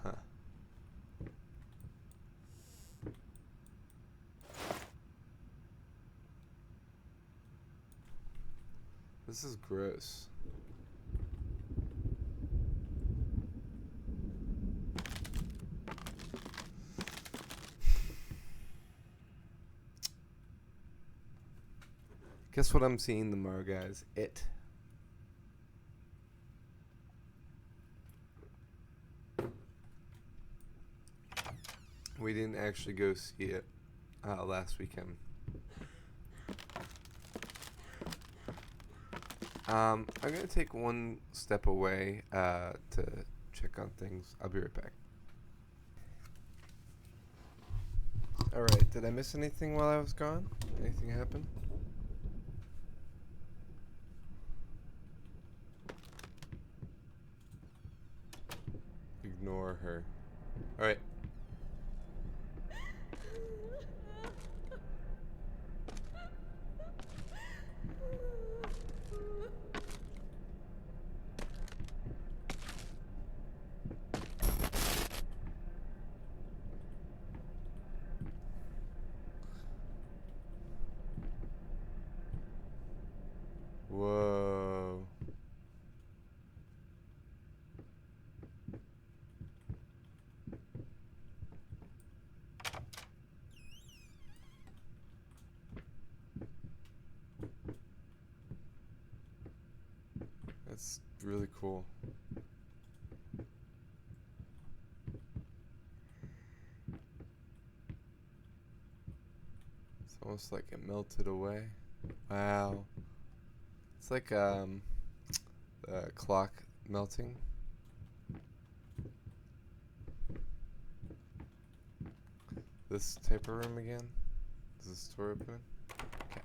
Speaker 1: Huh. This is gross. Guess what I'm seeing tomorrow, guys? It. We didn't actually go see it last weekend. I'm gonna take one step away to check on things. I'll be right back. Alright, did I miss anything while I was gone? Anything happen? Ignore her. Alright. Whoa. That's really cool. It's almost like it melted away. Wow. It's like the clock melting. This type of room again? Is this door open? Okay.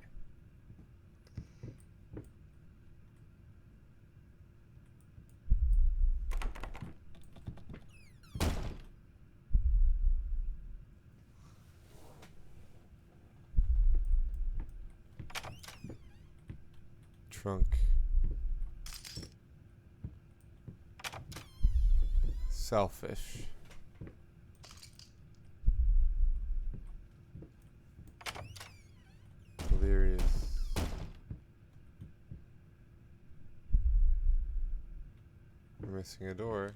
Speaker 1: Trunk. Selfish. Delirious. We're missing a door.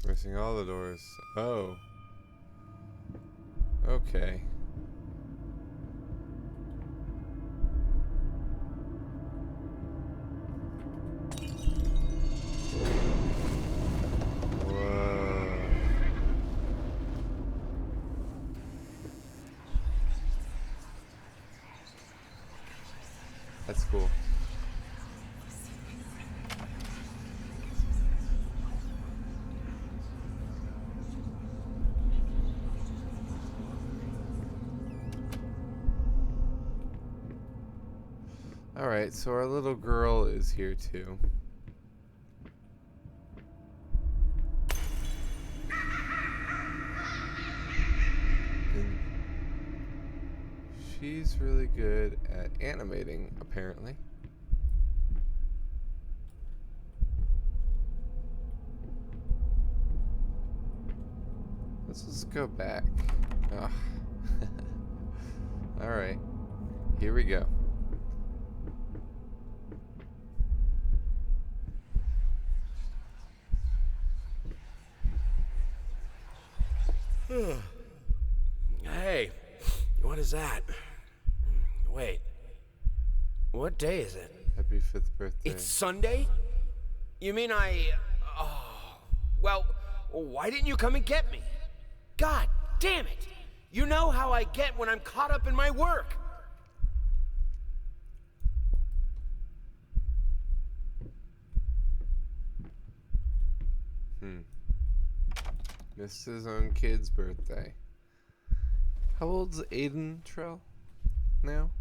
Speaker 1: We're missing all the doors. Oh. Okay. That's cool. Alright, so our little girl is here too. And she He's really good at animating, apparently. Let's just go back. Oh. Alright. Here we go.
Speaker 2: Hey, what is that? Wait, what day is it?
Speaker 1: Happy 5th birthday.
Speaker 2: It's Sunday? You mean oh, well, why didn't you come and get me? God damn it! You know how I get when I'm caught up in my work.
Speaker 1: Missed his own kid's birthday. How old's Aiden Trell now?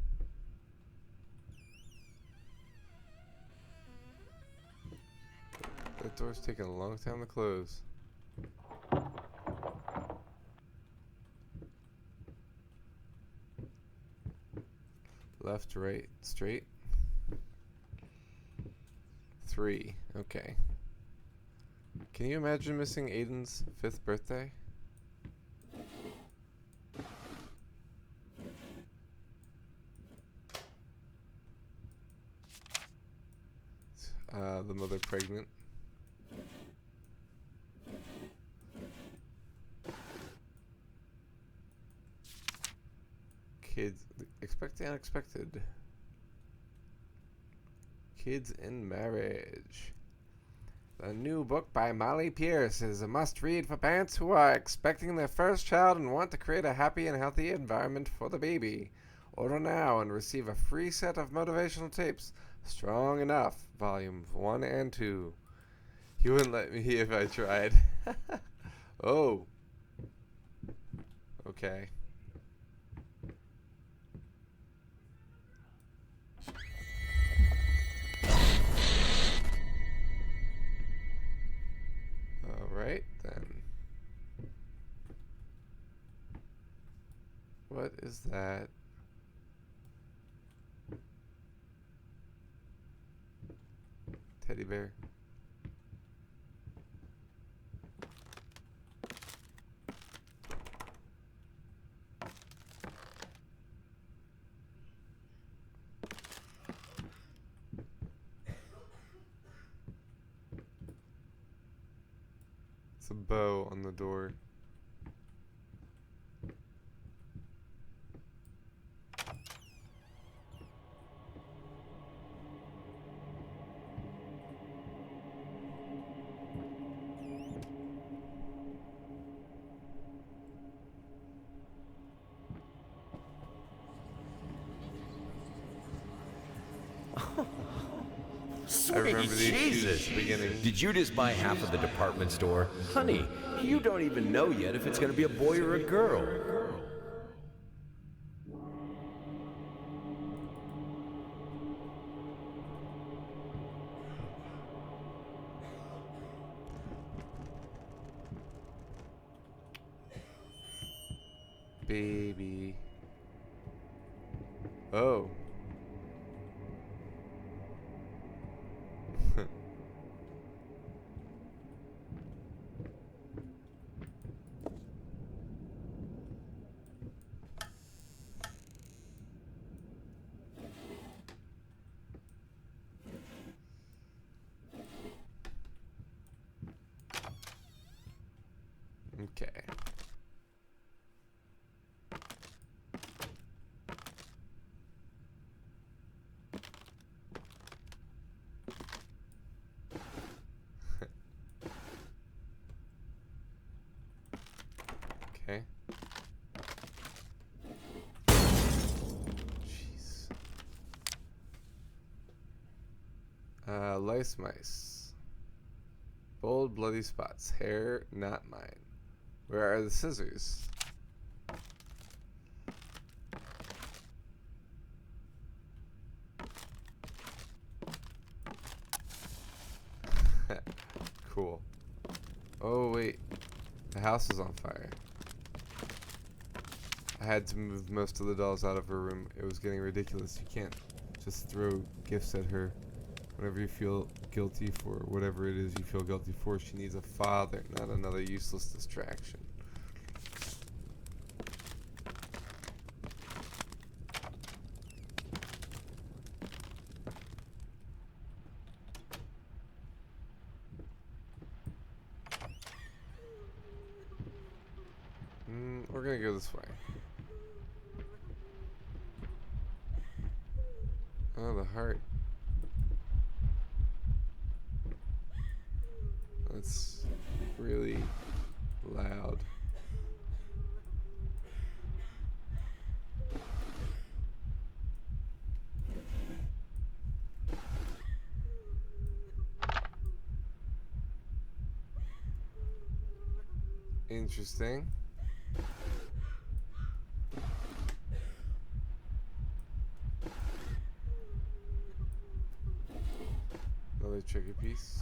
Speaker 1: That door's taking a long time to close. Left, right, straight. 3. Okay. Can you imagine missing Aiden's 5th birthday? The mother pregnant. Kids, expect the unexpected. Kids in Marriage. The new book by Molly Pierce is a must-read for parents who are expecting their first child and want to create a happy and healthy environment for the baby. Order now and receive a free set of motivational tapes. Strong Enough, Volumes 1 and 2. You wouldn't let me if I tried. Oh. Okay. Alright, then. What is that? Teddy bear. It's a bow on the door. I remember these shoes at the beginning.
Speaker 2: Did you just buy half of the department store? Honey, you don't even know yet if it's gonna be a boy or a girl.
Speaker 1: Baby. Oh. Okay. Okay. Jeez. Lice mice. Bold bloody spots. Hair not mine. Where are the scissors? Cool. Oh wait. The house is on fire. I had to move most of the dolls out of her room. It was getting ridiculous. You can't just throw gifts at her whenever you feel guilty for whatever it is you feel guilty for. She needs a father, not another useless distraction. We're gonna go this way. Oh, the heart. That's really loud. Interesting. Another tricky piece.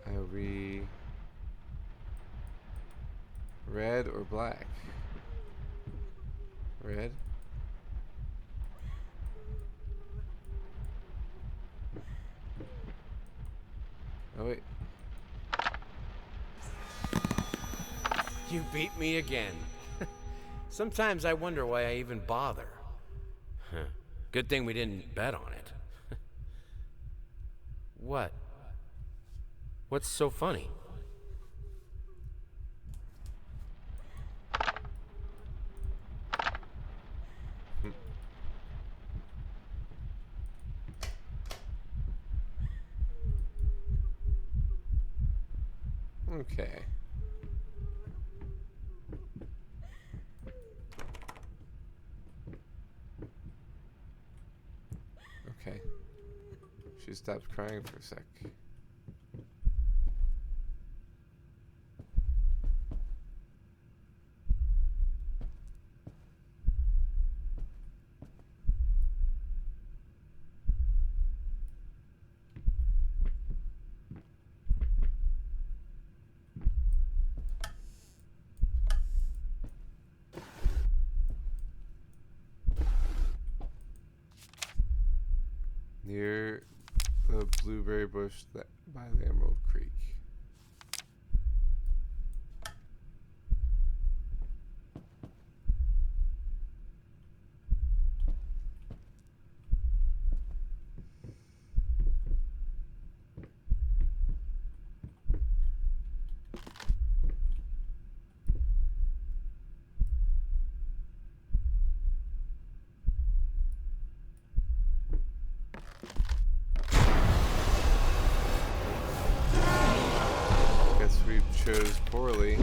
Speaker 1: Are we red or black? Red? Oh wait.
Speaker 2: You beat me again. Sometimes I wonder why I even bother. Huh. Good thing we didn't bet on it. What? What's so funny?
Speaker 1: Okay. Okay. She stopped crying for a sec. Near the blueberry bush that by the Emerald Creek. Guess we chose poorly.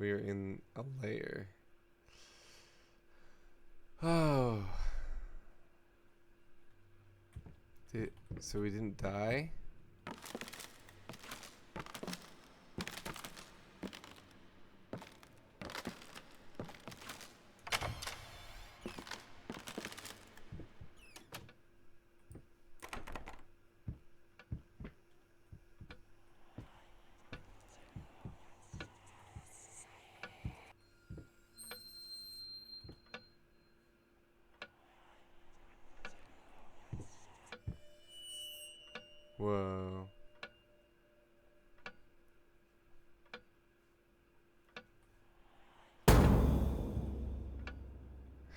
Speaker 1: We are in a layer. Oh. So we didn't die? Whoa.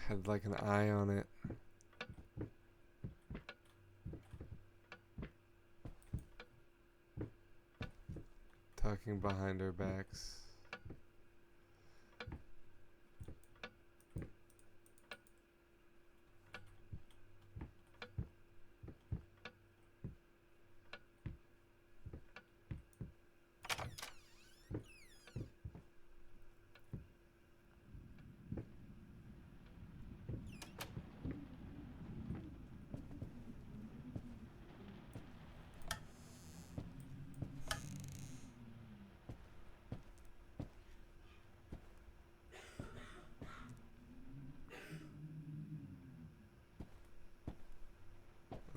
Speaker 1: Had like an eye on it. Talking behind our backs.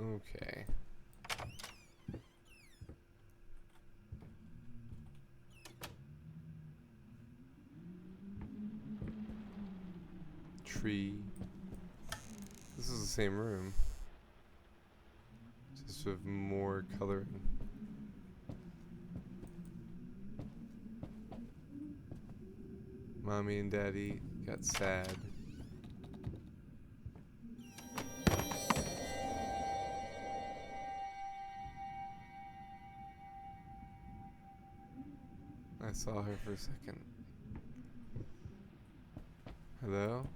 Speaker 1: Okay. Tree. This is the same room. Just with more coloring. Mommy and Daddy got sad. I saw her for a second. Hello?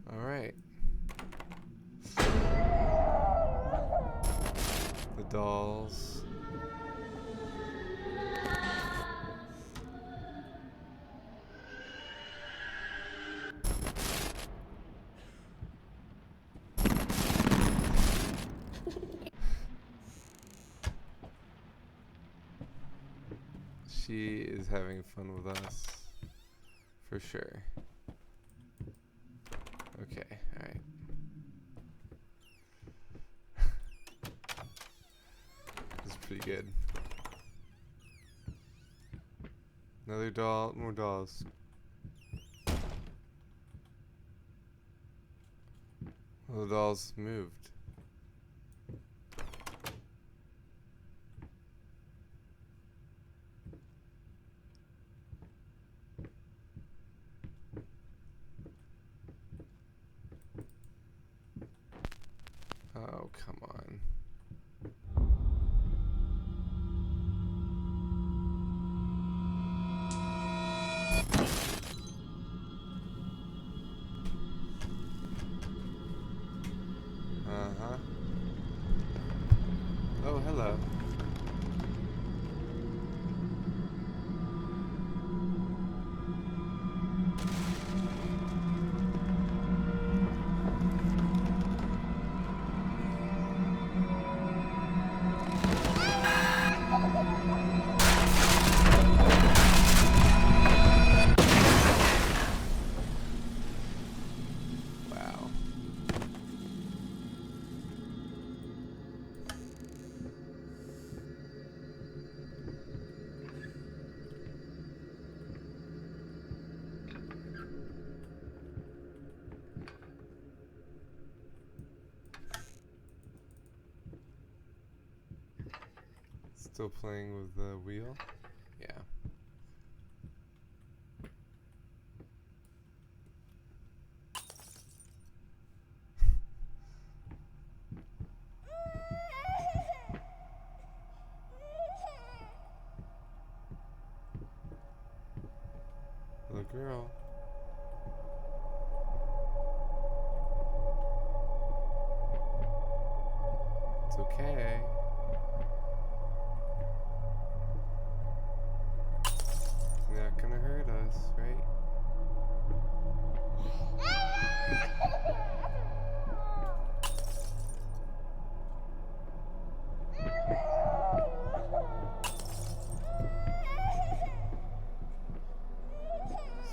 Speaker 1: Alright. The dolls. She is having fun with us. For sure. Okay, alright. This is pretty good. Another doll, more dolls. Well, the dolls moved. Oh, come on. Uh-huh. Oh, hello. Wow. Still playing with the wheel? Yeah. Little girl. It's okay. You're not gonna hurt us, right?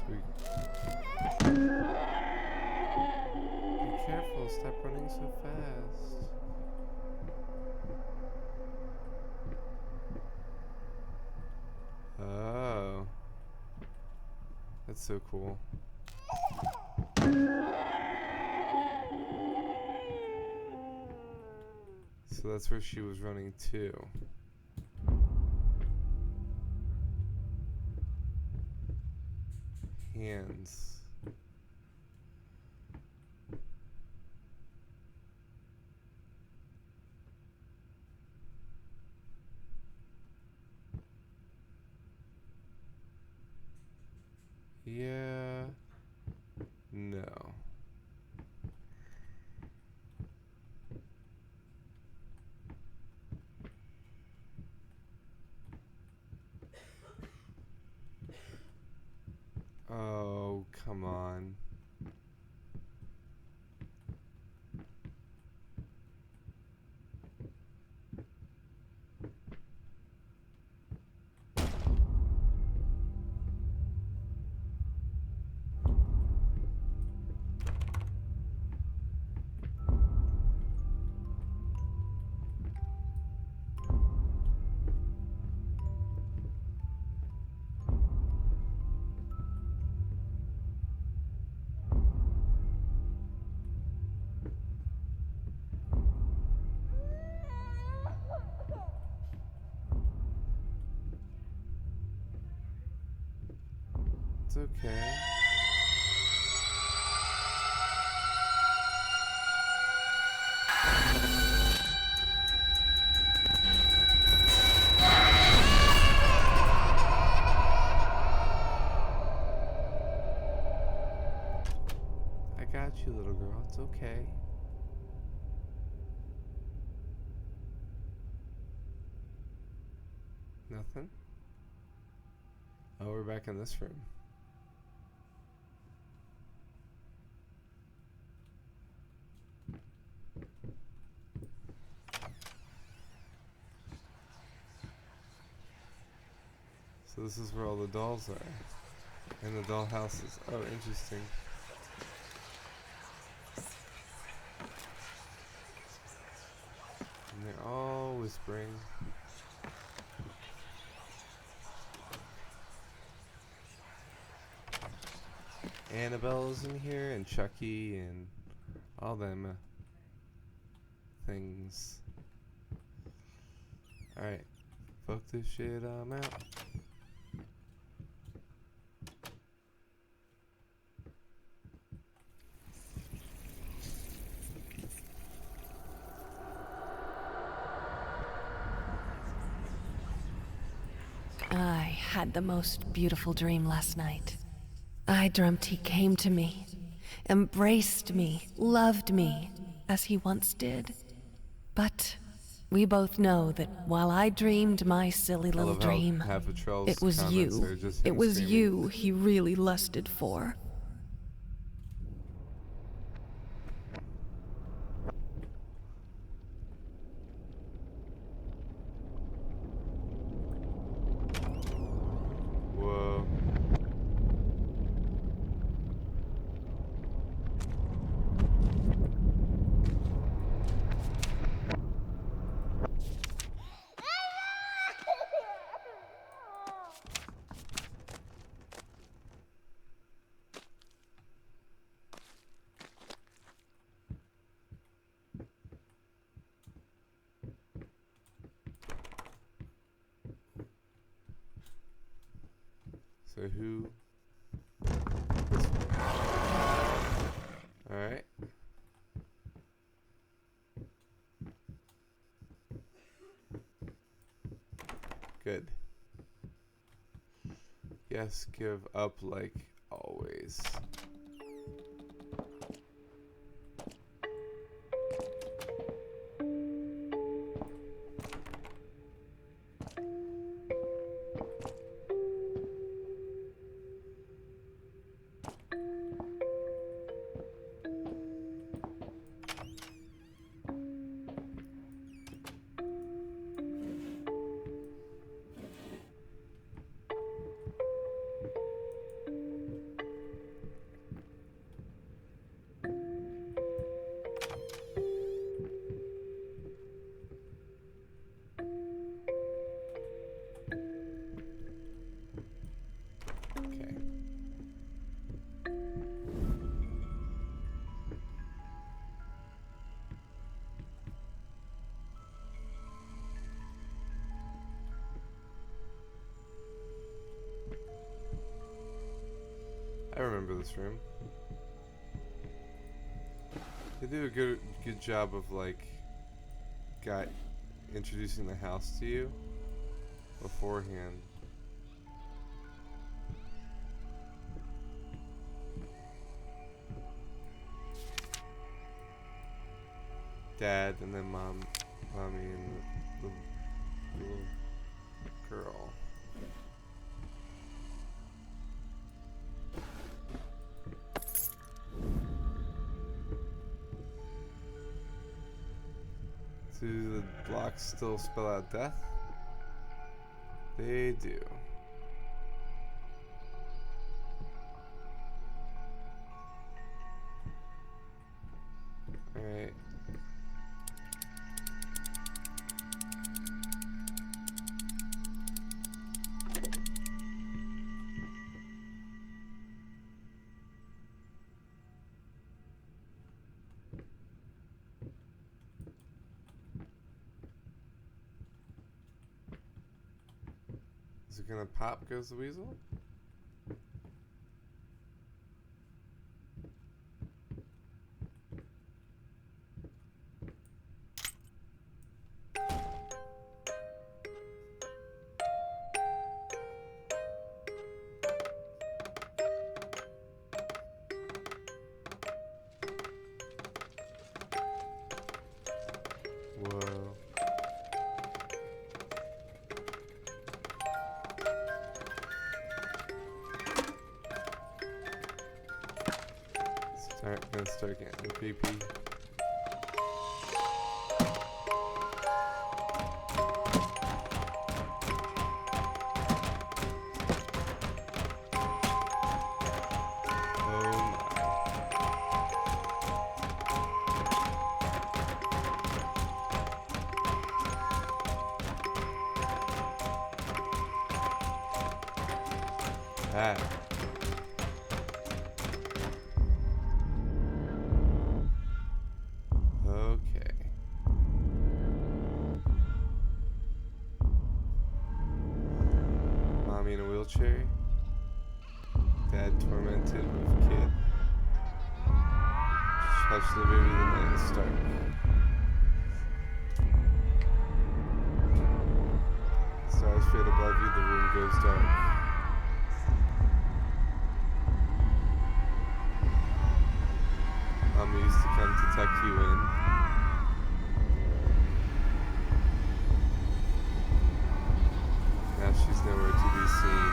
Speaker 1: Sweet. Be careful, stop running so fast. Oh. That's so cool. So that's where she was running to. Hands. Yeah. No. Oh, come on. It's okay. I got you, little girl. It's okay. Nothing? Oh, we're back in this room. So this is where all the dolls are. And the doll houses. Oh, interesting. And they're all whispering. Annabelle's in here, and Chucky, and all them things. Alright. Fuck this shit, I'm out.
Speaker 5: I had the most beautiful dream last night. I dreamt he came to me, embraced me, loved me, as he once did. But we both know that while I dreamed my silly
Speaker 1: I
Speaker 5: little
Speaker 1: love how
Speaker 5: dream,
Speaker 1: half of Trell's
Speaker 5: it was
Speaker 1: comments
Speaker 5: you.
Speaker 1: are just
Speaker 5: It
Speaker 1: him
Speaker 5: was
Speaker 1: screaming.
Speaker 5: you he really lusted for.
Speaker 1: Whoa. So who? Alright. Good. Yes, give up like always. Okay. I remember this room. They do a good job of like introducing the house to you beforehand. Dad and then mommy and the little girl. Do the blocks still spell out death? They do. Alright. Is it gonna pop goes the weasel? Whoa. Gonna start getting creepy. Ah. Okay. Mommy in a wheelchair. Dad tormented with kid. Touch the baby, the night is dark. Stars fade above you, the room goes dark. Mama used to come to tuck you in. Now she's nowhere to be seen.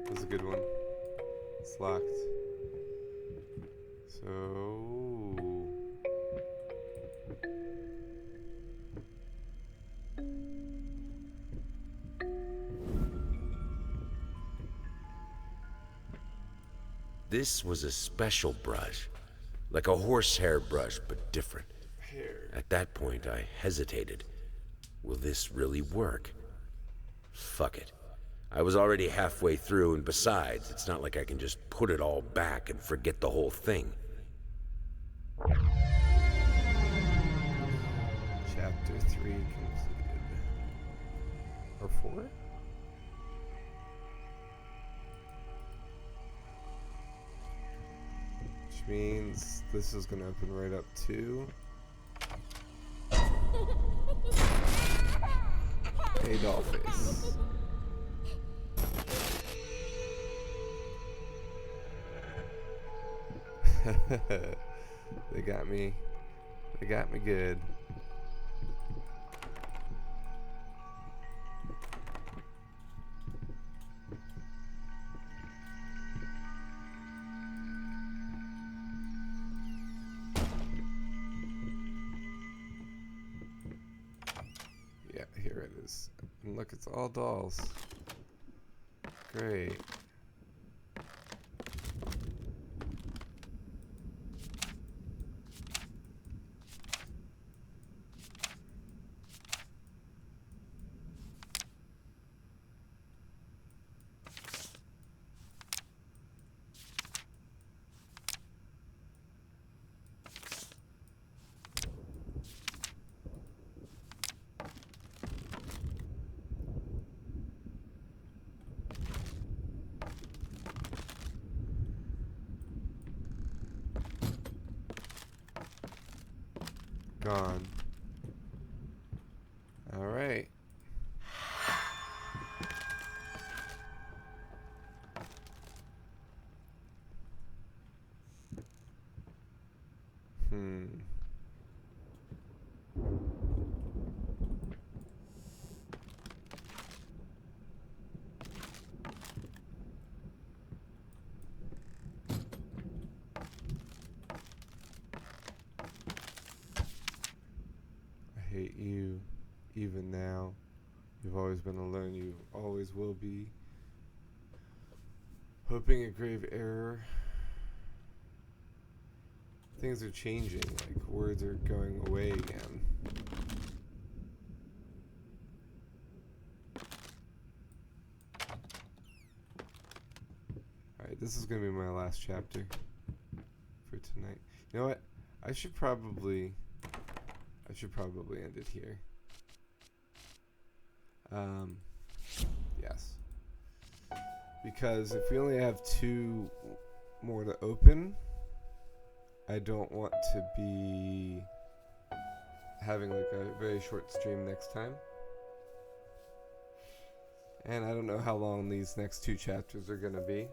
Speaker 1: That's a good one. It's locked. So...
Speaker 4: This was a special brush. Like a horsehair brush, but different.
Speaker 1: Here.
Speaker 4: At that point, I hesitated. Will this really work? Fuck it. I was already halfway through, and besides, it's not like I can just put it all back and forget the whole thing.
Speaker 1: Chapter 3 completed. Or 4? Which means this is gonna open right up to... a doll face. They got me. They got me good. Yeah, here it is. And look, it's all dolls. Great. on. Alright. I hate you, even now. You've always been alone, you always will be. Hoping a grave error. Things are changing, like words are going away again. Alright, this is gonna be my last chapter for tonight. You know what? I should probably end it here. Yes. Because if we only have 2 more to open, I don't want to be having like a very short stream next time. And I don't know how long these next 2 chapters are gonna be.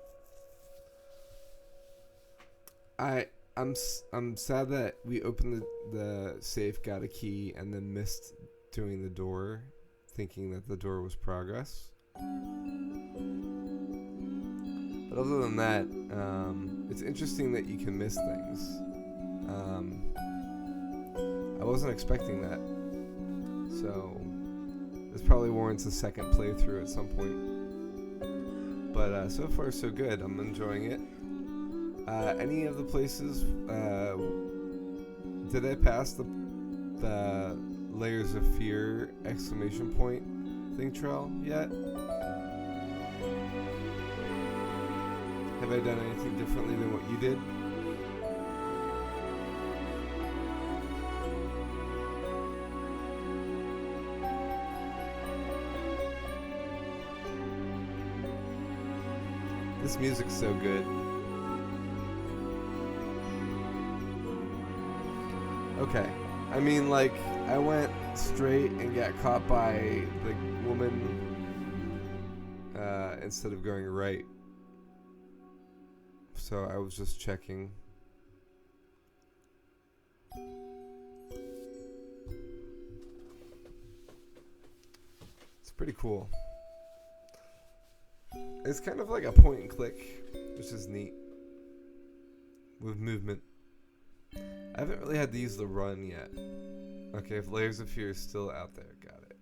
Speaker 1: I'm sad that we opened the safe, got a key, and then missed doing the door, thinking that the door was progress. But other than that, it's interesting that you can miss things. I wasn't expecting that, so this probably warrants a second playthrough at some point. But so far so good. I'm enjoying it. Any of the places, did I pass the layers of fear exclamation point thing trail yet? Have I done anything differently than what you did? This music's so good. Okay. I mean, like, I went straight and got caught by the woman instead of going right. So I was just checking. It's pretty cool. It's kind of like a point and click, which is neat. With movement. I haven't really had to use the run yet. Okay, if Layers of Fear is still out there, got it.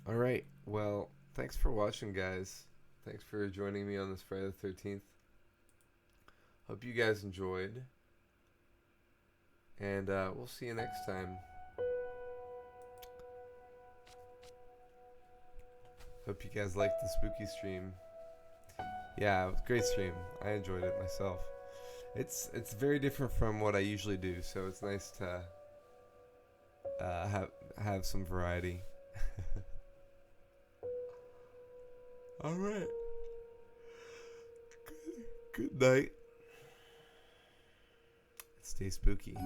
Speaker 1: Alright, well, thanks for watching, guys. Thanks for joining me on this Friday the 13th. Hope you guys enjoyed. And we'll see you next time. Hope you guys liked the spooky stream. Yeah, it was a great stream. I enjoyed it myself. It's very different from what I usually do, so it's nice to have some variety. All right. Good night. Stay spooky.